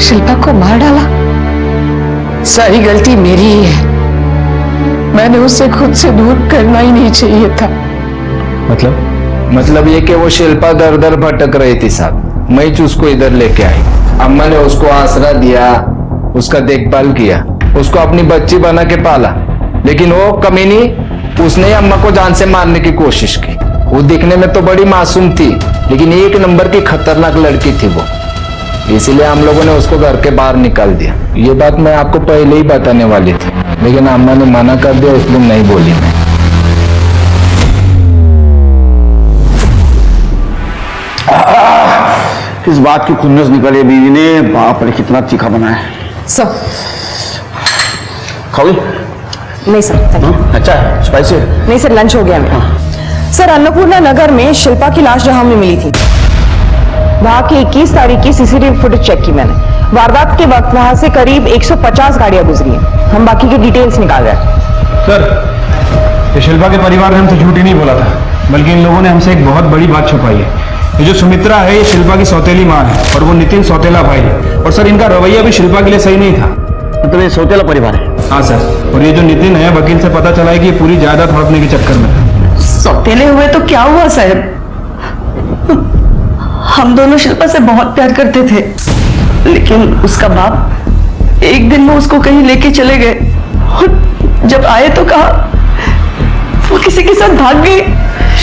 शिल्पा को मार डाला? सारी गलती मेरी ही है। मैंने उसे खुद से दूर करना ही नहीं चाहिए था। मतलब ये कि वो शिल्पा दर दर भटक रही थी साहब, मैं ही उसको इधर लेके आई। अम्मा ने उसको आसरा दिया, उसका देखभाल किया, उसको अपनी बच्ची बना के पाला। लेकिन वो कमीनी, उसने अम्मा को जान से मारने की कोशिश की। वो दिखने में तो बड़ी मासूम थी, लेकिन एक नंबर की खतरनाक लड़की थी वो। इसीलिए हम लोगों ने उसको घर के बाहर निकाल दिया। ये बात मैं आपको पहले ही बताने वाली थी, लेकिन अम्मा ने मना कर दिया, इसलिए नहीं बोली मैं। इस बात की खुन्नस निकले बीवी ने, बाप रे कितना तीखा बनाया है। सर खाओगे? नहीं सर, अच्छा है, स्पाइसी है? नहीं सर, लंच हो गया मेरा। सर, अन्नपूर्णा नगर में शिल्पा की लाश जहां हमें मिली थी, वहां की 21 तारीख की सीसीटीवी फुटेज चेक की मैंने। वारदात के वक्त वहां से करीब 150 गाड़ियां गुजरी हैं। हम बाकी की डिटेल्स निकाल रहे हैं। सर, ये शिल्पा के परिवार ने हमसे झूठ ही नहीं बोला था, बल्कि इन लोगों ने हमसे एक बहुत बड़ी बात छुपाई है। ये जो सुमित्रा है, ये शिल्पा की सौतेली माँ है और वो नितिन सौतेला भाई है। और सर, इनका रवैया भी शिल्पा के लिए सही नहीं था। मतलब ये सौतेला परिवार है? हाँ सर, और ये जो नितिन है, वकील से पता चला है कि ये पूरी जायदाद हड़पने के चक्कर में था। सौतेले हुए तो क्या हुआ साहब? हम दोनों शिल्पा से बहुत प्यार करते थे, लेकिन उसका बाप एक दिन में उसको कहीं लेके चले गए और जब आए तो कहा वो किसी के साथ भाग गई।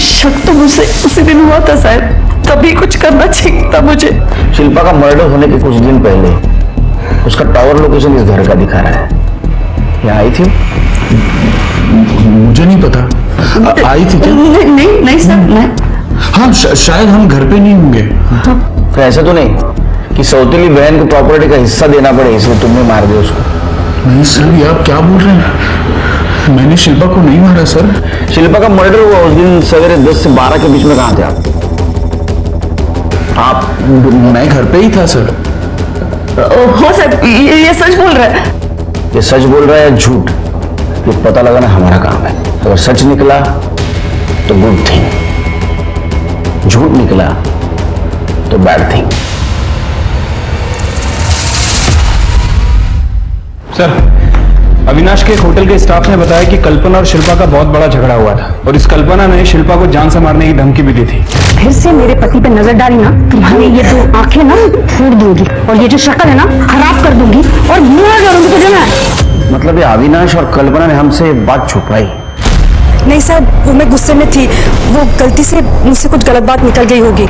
शक तो मुझसे उसी दिन हुआ था साहब, तभी कुछ करना चाहिए था मुझे। शिल्पा का मर्डर होने के कुछ दिन पहले उसका टावर लोकेशन इस घर का दिखा रहा है। यहाँ आई थी? मुझे नहीं पता। आई थी क्या? नहीं सर, नहीं। हाँ, शायद हम घर पे नहीं होंगे। तो ऐसा तो नहीं कि सौतेली बहन को प्रॉपर्टी का हिस्सा देना पड़े इसलिए तुमने मार दिया उसको? नहीं सर, ये आप क्या बोल रहे हैं? मैंने शिल्पा को नहीं मारा सर। शिल्पा का मर्डर हुआ उस दिन सवेरे 10 से 12 के बीच में कहाँ थे आप? मैं घर पे ही था सर। हो सर, ये सच बोल रहा है? ये सच बोल रहा है झूठ, ये पता लगाना हमारा काम है। अगर सच निकला तो गुड थिंग, झूठ निकला तो बैड थिंग। सर, अविनाश के होटल के स्टाफ ने बताया कि कल्पना और शिल्पा का बहुत बड़ा झगड़ा हुआ था और इस कल्पना ने शिल्पा को जान से मारने की धमकी भी दी थी। फिर से मेरे पति पे नजर डाली ना, तुम्हारी ये दो आंखें ना फोड़ दूंगी और ये जो शक्ल है ना खराब कर दूंगी और मुंह करूंगी तुझे मैं। मतलब ये अविनाश और कल्पना ने हमसे बात छुपाई? नहीं साहब, वो मैं गुस्से में थी, वो गलती से मुझसे कुछ गलत बात निकल गई होगी।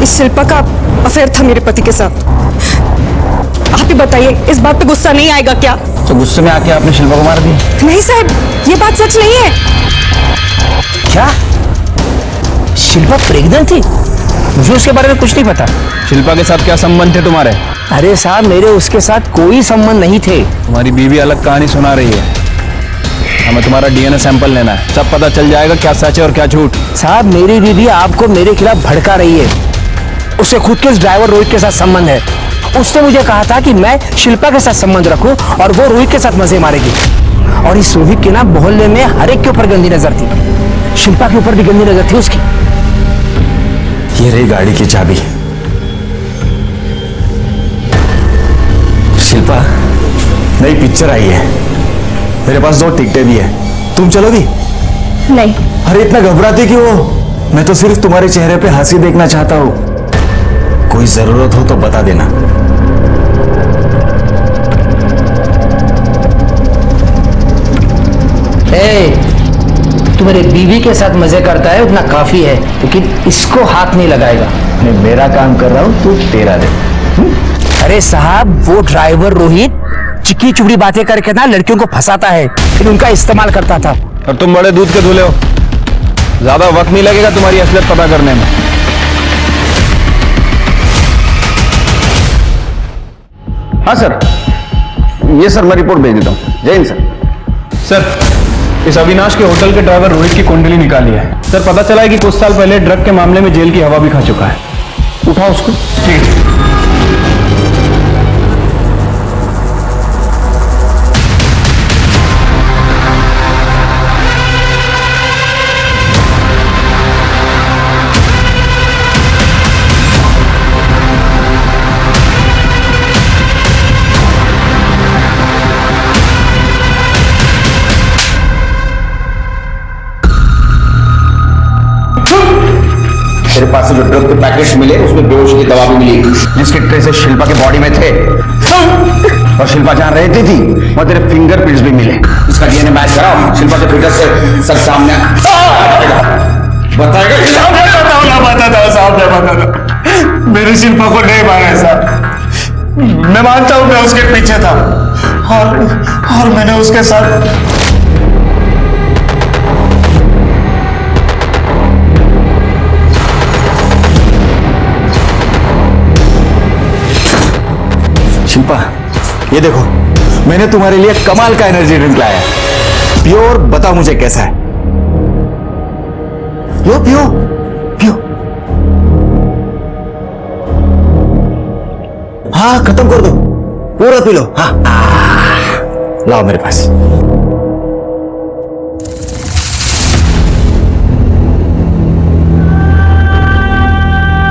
इस शिल्पा का अफेयर था मेरे पति के साथ। आप ही बताइए, इस बात पे गुस्सा नहीं आएगा क्या? तो गुस्से में आके आपने शिल्पा को मार दी? नहीं साहब, ये बात सच नहीं है। क्या शिल्पा प्रेग्नेंट थी? मुझे उसके बारे में कुछ नहीं पता। शिल्पा के साथ क्या संबंध थे तुम्हारे? अरे साहब, मेरे उसके साथ कोई संबंध नहीं थे। तुम्हारी बीवी अलग कहानी सुना रही है। हमें तुम्हारा डीएनए सैंपल लेना है, सब पता चल जाएगा क्या सच है और क्या झूठ। साहब, मेरी बीवी आपको मेरे खिलाफ भड़का रही है। उससे खुद के ड्राइवर रोहित के साथ संबंध है। उसने मुझे कहा था कि मैं शिल्पा के साथ संबंध रखूं और वो रोहित के साथ मजे मारेगी। और इस रोहित के ना मोहल्ले में हर एक के ऊपर गंदी नजर थी, शिल्पा के ऊपर भी गंदी नजर थी उसकी। ये रही गाड़ी की चाबी। शिल्पा, नई पिक्चर आई है, मेरे पास 2 टिकटें भी है, तुम चलोगी? नहीं। अरे इतना घबराती क्यों हो? मैं तो सिर्फ तुम्हारे चेहरे पे हंसी देखना चाहता हूँ। कोई जरूरत हो तो बता देना। तू मेरे बीवी के साथ मजे करता है उतना काफी है, लेकिन इसको हाथ नहीं लगाएगा। मैं मेरा काम कर रहा हूँ, तू तेरा दे। अरे साहब, वो ड्राइवर रोहित चिकी चुपड़ी बातें करके ना लड़कियों को फंसाता है, फिर उनका इस्तेमाल करता था। और तुम बड़े दूध के धुले हो, ज्यादा वक्त नहीं लगेगा तुम्हारी असलियत पता करने में। हाँ सर, ये सर मैं रिपोर्ट भेज देता हूँ। जय हिंद सर। सर, इस अविनाश के होटल के ड्राइवर रोहित की कुंडली निकाली है सर। पता चला है कि कुछ साल पहले ड्रग के मामले में जेल की हवा भी खा चुका है। उठाओ उसको। ठीक। तेरे पास से जो ड्रग के पैकेट्स मिले उसमें बेहोश की दवा भी मिली, जिसके ट्रेसेस शिल्पा के बॉडी में थे। और शिल्पा जहां रहती थी वहां तेरे फिंगरप्रिंट्स भी मिले। इसका डीएनए मैच कराओ, शिल्पा के फिंगर से सब सामने बताता। मेरी शिल्पा को नहीं मारा है साहब। मैं मानता हूं मैं उसके पीछे था और मैंने उसके साथ शिल्पा, ये देखो मैंने तुम्हारे लिए कमाल का एनर्जी ड्रिंक लाया है। प्योर, बताओ मुझे कैसा है? लो पियो पियो। हाँ खत्म कर दो, पूरा पी लो। हाँ लाओ मेरे पास।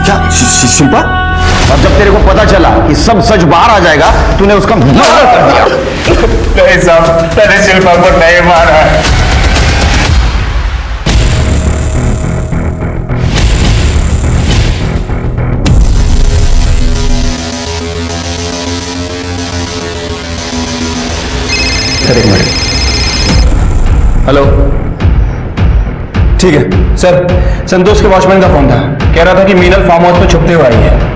क्या शिल्पा, अब जब तेरे को पता चला कि सब सच बाहर आ जाएगा, तूने उसका मर्डर कर दिया। नहीं साहब, मैंने शिल्पा को नहीं मारा है। सर एक मिनट। हेलो, ठीक है सर। संतोष के वॉचमैन का फोन था, कह रहा था कि मीनल फार्म हाउस पे छुपते हुए आई है।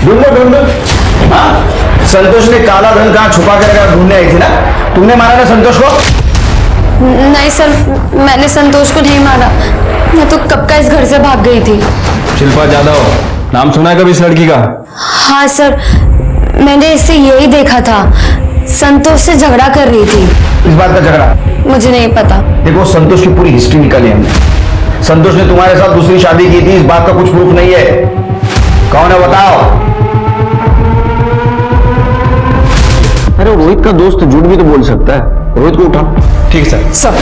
ढूंढो। हाँ, संतोष ने काला धन कहां छुपा कर रखा ढूंढने आई थी ना? तुमने मारा ना संतोष को? नहीं सर, मैंने संतोष को नहीं मारा। मैं तो कब का इस घर से भाग गई थी। शिल्पा जादव, नाम सुना है कभी इस लड़की का? हाँ सर, मैंने इससे यही देखा था, संतोष से झगड़ा कर रही थी। इस बात का झगड़ा? मुझे नहीं पता। देखो संतोष की पूरी हिस्ट्री निकाली हमने। संतोष ने तुम्हारे साथ दूसरी शादी की थी, इस बात का कुछ प्रूफ नहीं है। कौन है बताओ? अरे रोहित का दोस्त झूठ भी तो बोल सकता है। रोहित को उठाओ। ठीक है सर।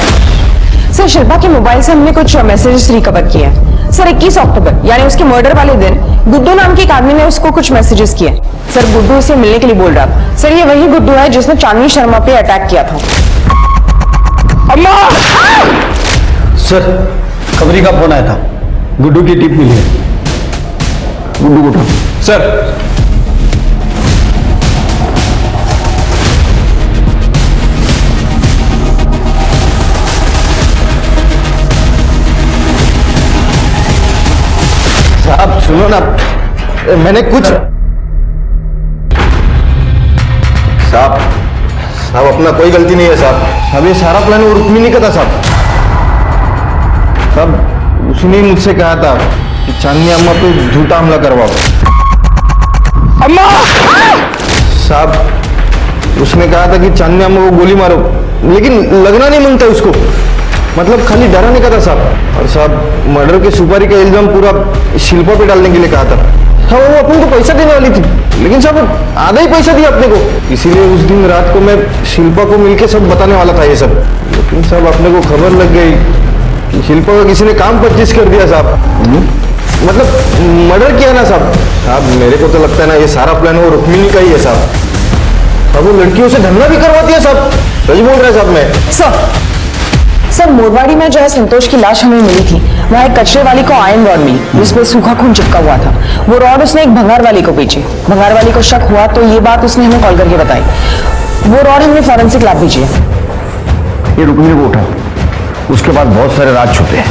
सर, शिल्पा के मोबाइल से हमने कुछ मैसेजेस रिकवर किए हैं। सर 21 अक्टूबर यानी उसके मर्डर वाले दिन गुड्डू नाम के एक आदमी ने उसको कुछ मैसेजेस किए। सर गुड्डू उसे मिलने के लिए बोल रहा था। सर ये वही गुड्डू है जिसने चांदनी शर्मा पे अटैक किया था। अम्मा! सर खबरी का फोन आया था, गुड्डू की टिप मिली है। गुड्डू को उठाओ। सर साहब सुनो ना, मैंने कुछ साहब अपना कोई गलती नहीं है साहब। अब ये सारा प्लान वो रुक्मिणी का था साहब। तब उसने मुझसे कहा था कि चांदनी अम्मा पे झूठा हमला करवाओ। अम्मा! साहब उसने कहा था कि चांदनी अम्मा को गोली मारो, लेकिन लगना नहीं मांगता उसको, मतलब खाली डराने का था साहब। और साहब मर्डर के सुपारी का इल्जाम पूरा शिल्पा पे डालने के लिए कहा था। हाँ वो अपन को पैसा देने वाली थी, लेकिन साहब आधा ही पैसा दिया अपने को। इसीलिए उस दिन रात को मैं शिल्पा को मिलके सब बताने वाला था ये सब, लेकिन साहब अपने को खबर लग गई कि शिल्पा का किसी ने काम 25 कर दिया साहब, मतलब मर्डर किया ना साहब। साहब मेरे को तो लगता है ना ये सारा प्लान वो रुक्मिणी का ही है साहब। अब वो लड़कियों से धंधा भी करवाती है साहब। सच बोल रहे साहब मैं। सर मोरवाड़ी में जो है संतोष की लाश हमें मिली थी, वहाँ एक कचरे वाली को आयरन रॉड मिली जिसमें सूखा खून चिपका हुआ था। वो रॉड उसने एक भंगार वाली को बेची। भंगार वाली को शक हुआ तो ये बात उसने हमें कॉल करके बताई। वो रॉड हमने फॉरेंसिक लैब भेजी है। ये रुक्मिणी को उठाओ, उसके बाद बहुत सारे राज छुपे हैं।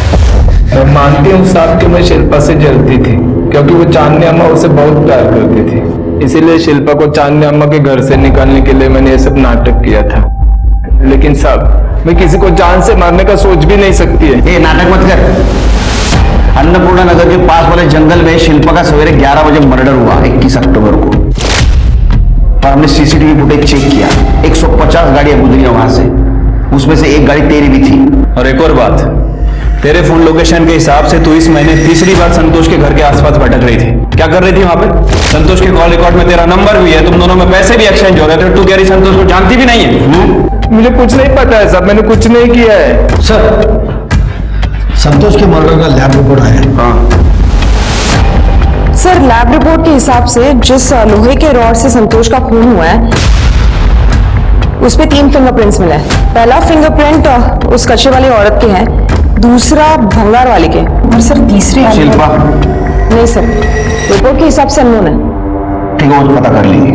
मैं मानती हूँ साहब कि मैं शिल्पा से जलती थी, क्योंकि वो चांदनी अम्मा उसे बहुत प्यार करती थी। इसीलिए शिल्पा को चांदनी अम्मा के घर से निकालने के लिए मैंने ये सब नाटक किया था। लेकिन साहब, मैं किसी को जान से मारने का सोच भी नहीं सकती है। ये नाटक मत कर। अन्नपूर्णा नगर के पास वाले जंगल में शिल्पा का सवेरे 11 बजे मर्डर हुआ 21 अक्टूबर को। और हमने सीसीटीवी फुटेज चेक किया, 150 गाड़ियां गुजरी वहां से, उसमें से एक गाड़ी तेरी भी थी। और एक और बात, तेरे फोन लोकेशन के हिसाब से तू इस महीने तीसरी बार संतोष के घर के आसपास भटक रही थी। क्या कर रही थी वहां पे? संतोष के कॉल रिकॉर्ड में तेरा नंबर भी है, तुम दोनों में पैसे भी एक्सचेंज हो रहे थे। तू कह रही संतोष को जानती भी नहीं है। मुझे कुछ नहीं पता है साहब, मैंने कुछ नहीं किया है। सर, संतोष के मर्डर का लैब रिपोर्ट आया है। हाँ सर, लैब रिपोर्ट के हिसाब से जिस लोहे के रॉड से संतोष का खून हुआ है उसपे 3 फिंगरप्रिंट्स मिला है। पहला फिंगरप्रिंट उस कच्चे वाली औरत के है, दूसरा भंगार वाले के, और सर तीसरे शिल्पा नहीं सर, रिपोर्ट के हिसाब से अननोन है। ठीक है, वो तो पता कर लेंगे।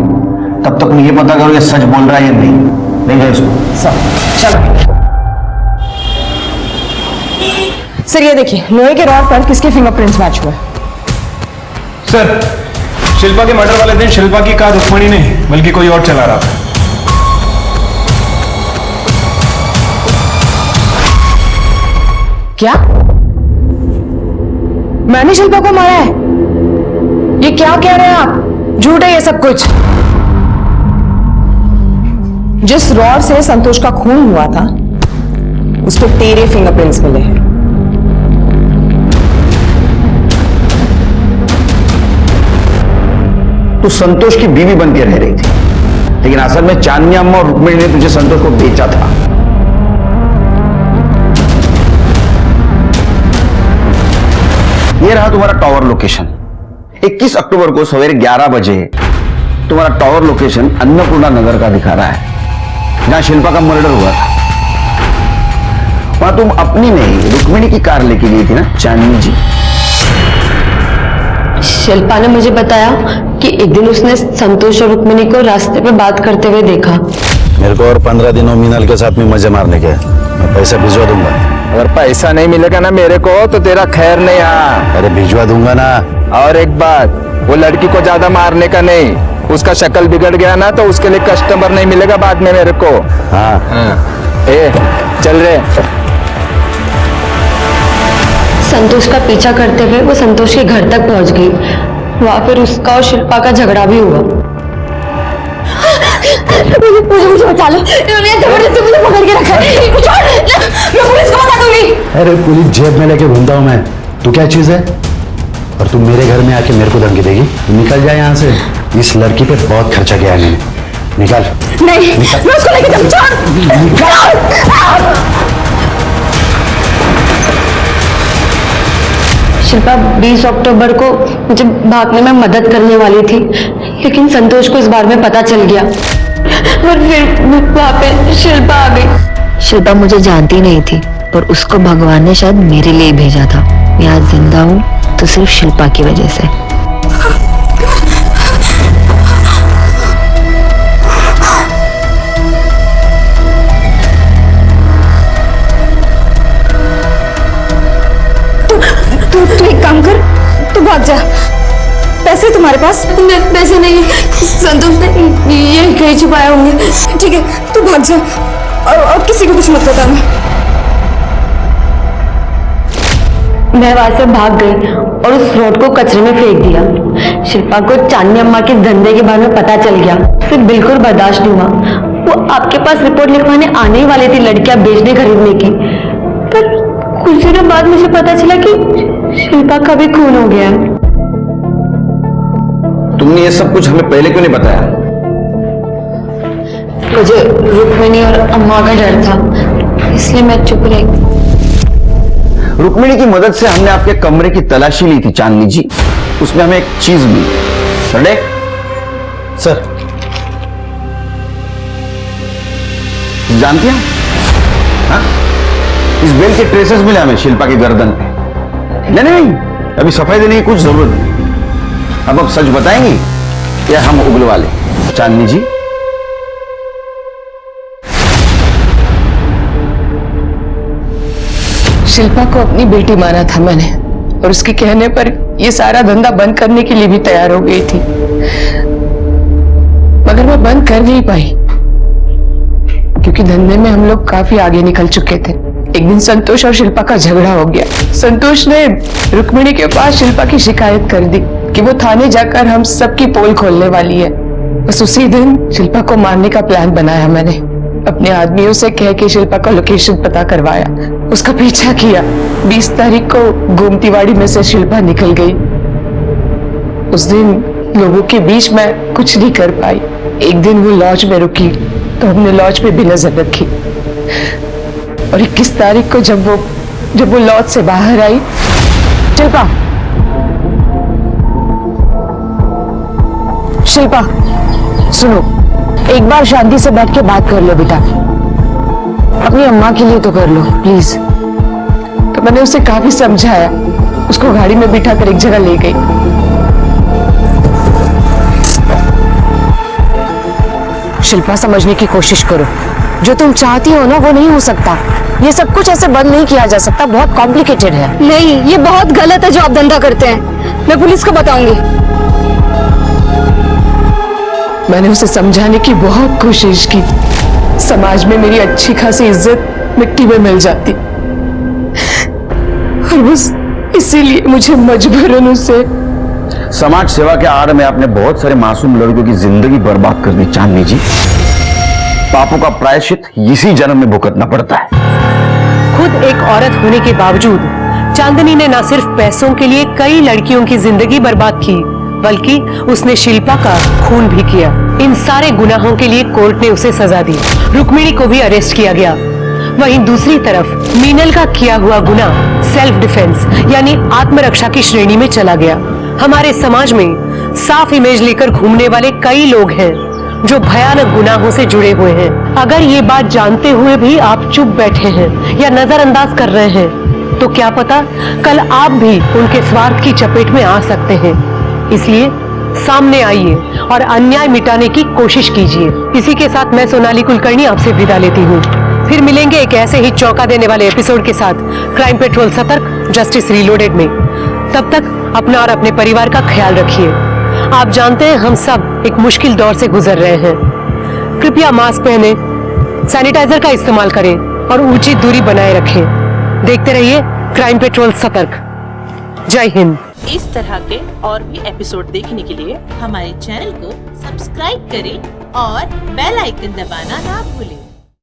तब तक ये पता करो ये सच बोल रहा है या नहीं। नहीं है उसको। चलो सर, ये देखिए लोहे के रॉड पर किसके फिंगरप्रिंट्स मैच हुए। सर, शिल्पा के मर्डर वाले दिन शिल्पा की कार रुक्मणी नहीं बल्कि कोई और चला रहा था। क्या? मैंने शिल्पा को मारा है? ये क्या कह रहे हैं आप? झूठ है ये सब कुछ। जिस रॉड से संतोष का खून हुआ था उस पर तेरे फिंगरप्रिंट्स मिले हैं। तू संतोष की बीवी बनकर रह रही थी, लेकिन असल में चांदनी अम्मा और रुक्मिणी ने तुझे संतोष को बेचा था। ये रहा तुम्हारा टावर लोकेशन। 21 अक्टूबर को सवेरे 11 बजे तुम्हारा टावर लोकेशन अन्नपूर्णा नगर का दिखा रहा है, जहां शिल्पा का मर्डर हुआ था। वहां तुम अपनी नहीं रुक्मिणी की कार लेके गई थी ना चांदनी जी? शिल्पा ने मुझे बताया कि एक दिन उसने संतोष और रुक्मिणी को रास्ते पे बात करते हुए देखा। मेरे को और 15 दिनों मीनल के साथ में मजे मारने के, मैं पैसा भिजवा दूंगा। अगर पैसा नहीं मिलेगा ना मेरे को तो तेरा खैर नहीं। हाँ, अरे भिजवा दूंगा ना। और एक बात, वो लड़की को ज्यादा मारने का नहीं, उसका शक्ल बिगड़ गया ना तो उसके लिए कस्टमर नहीं मिलेगा बाद में मेरे को। हाँ, ए चल रहे। संतोष का पीछा करते हुए वो संतोष के घर तक पहुंच गई। वहां फिर उसका और शिल्पा का झगड़ा भी हुआ। मुझे बचा लो, इन्होंने जबरदस्ती मुझे पकड़ के रखा है। मैं पुलिस को बता दूंगी। अरे पुलिस जेब में लेके घूमता हूं मैं, तू क्या चीज है? और तू मेरे घर में आके मेरे को धमकी देगी? तू निकल जाए यहाँ से। इस लड़की पे बहुत खर्चा किया है मैंने। निकल। नहीं, मैं उसको लेके शिल्पा 20 अक्टूबर को मुझे भागने में मदद करने वाली थी, लेकिन संतोष को इस बारे में पता चल गया और फिर वहां पे शिल्पा आ गई। शिल्पा मुझे जानती नहीं थी, पर उसको भगवान ने शायद मेरे लिए भेजा था। मैं आज जिंदा हूँ तो सिर्फ शिल्पा की वजह से। तू एक काम कर, तू भाग जा। पैसे तुम्हारे पास? पैसे नहीं, संतोष ने ये कहीं छुपाए होंगे। ठीक है, तू भाग जा और किसी को कुछ मत बताना। मैं वहां से भाग गई और उस रोड को कचरे में फेंक दिया। शिल्पा को चांदनी अम्मा के धंधे के बारे में पता चल गया, फिर बिल्कुल बर्दाश्त नहीं हुआ। वो आपके पास रिपोर्ट लिखवाने आने ही वाली थी लड़कियां बेचने खरीदने की, पर कुछ दिनों बाद मुझे पता चला कि शिल्पा का भी खून हो गया। तुमने ये सब कुछ हमें पहले क्यों नहीं बताया? मुझे रुक्मिणी और अम्मा का डर था, इसलिए मैं चुप रही। रुक्मिणी की मदद से हमने आपके कमरे की तलाशी ली थी चांदनी जी, उसमें हमें एक चीज मिली। सर, जानती हैं? हाँ? इस बेल के ट्रेसेस मिले हमें शिल्पा की गर्दन पे। नहीं, अभी सफाई देने की कुछ जरूरत नहीं। अब सच बताएंगी या हम उगलवा लें? चांदनी जी, शिल्पा को अपनी बेटी माना था मैंने, और उसके कहने पर ये सारा धंधा बंद करने के लिए भी तैयार हो गई थी, मगर मैं बंद कर नहीं पाई क्योंकि धंधे में हम लोग काफी आगे निकल चुके थे। एक दिन संतोष और शिल्पा का झगड़ा हो गया। संतोष ने रुक्मिणी के पास शिल्पा की शिकायत कर दी कि वो थाने जाकर हम सबकी पोल खोलने वाली है। बस उसी दिन शिल्पा को मारने का प्लान बनाया मैंने। अपने आदमियों से कह के शिल्पा का लोकेशन पता करवाया, उसका पीछा किया। 20 तारीख को गोमतीवाड़ी में से शिल्पा निकल गई। उस दिन लोगों के बीच में कुछ नहीं कर पाई। एक दिन वो लॉज में रुकी तो हमने लॉज पे भी नजर रखी, और 21 तारीख को जब वो लॉज से बाहर आई। शिल्पा सुनो, एक बार शांति से बैठ के बात कर लो बेटा, अपनी अम्मा के लिए तो कर लो प्लीज। तो मैंने उसे काफी समझाया, उसको गाड़ी में बिठा कर एक जगह ले गई। शिल्पा समझने की कोशिश करो, जो तुम चाहती हो ना वो नहीं हो सकता। ये सब कुछ ऐसे बंद नहीं किया जा सकता, बहुत कॉम्प्लिकेटेड है। नहीं, ये बहुत गलत है जो आप धंधा करते हैं। मैं पुलिस को बताऊंगी। मैंने उसे समझाने की बहुत कोशिश की। समाज में मेरी अच्छी खासी इज्जत मिट्टी में मिल जाती, और बस इसीलिए मुझे मजबूरन उसे। समाज सेवा के आड़ में आपने बहुत सारे मासूम लड़कों की जिंदगी बर्बाद कर दी चांदनी जी। पापों का प्रायश्चित इसी जन्म में भुगतना पड़ता है। खुद एक औरत होने के बावजूद चांदनी ने न सिर्फ पैसों के लिए कई लड़कियों की जिंदगी बर्बाद की, बल्कि उसने शिल्पा का खून भी किया। इन सारे गुनाहों के लिए कोर्ट ने उसे सजा दी। रुक्मिणी को भी अरेस्ट किया गया। वहीं दूसरी तरफ मीनल का किया हुआ गुनाह सेल्फ डिफेंस यानी आत्मरक्षा की श्रेणी में चला गया। हमारे समाज में साफ इमेज लेकर घूमने वाले कई लोग हैं जो भयानक गुनाहों से जुड़े हुए हैं। अगर ये बात जानते हुए भी आप चुप बैठे हैं या नजरअंदाज कर रहे हैं, तो क्या पता कल आप भी उनके स्वार्थ की चपेट में आ सकते हैं। इसलिए सामने आइए और अन्याय मिटाने की कोशिश कीजिए। इसी के साथ मैं सोनाली कुलकर्णी आपसे विदा लेती हूँ। फिर मिलेंगे एक ऐसे ही चौंका देने वाले एपिसोड के साथ क्राइम पेट्रोल सतर्क जस्टिस रीलोडेड में। तब तक अपना और अपने परिवार का ख्याल रखिए। आप जानते हैं हम सब एक मुश्किल दौर से गुजर रहे हैं। कृपया मास्क पहने, सैनिटाइजर का इस्तेमाल करें और उचित दूरी बनाए रखें। देखते रहिए क्राइम पेट्रोल सतर्क। जय हिंद। इस तरह के और भी एपिसोड देखने के लिए हमारे चैनल को सब्सक्राइब करें और बेल आइकन दबाना ना भूलें।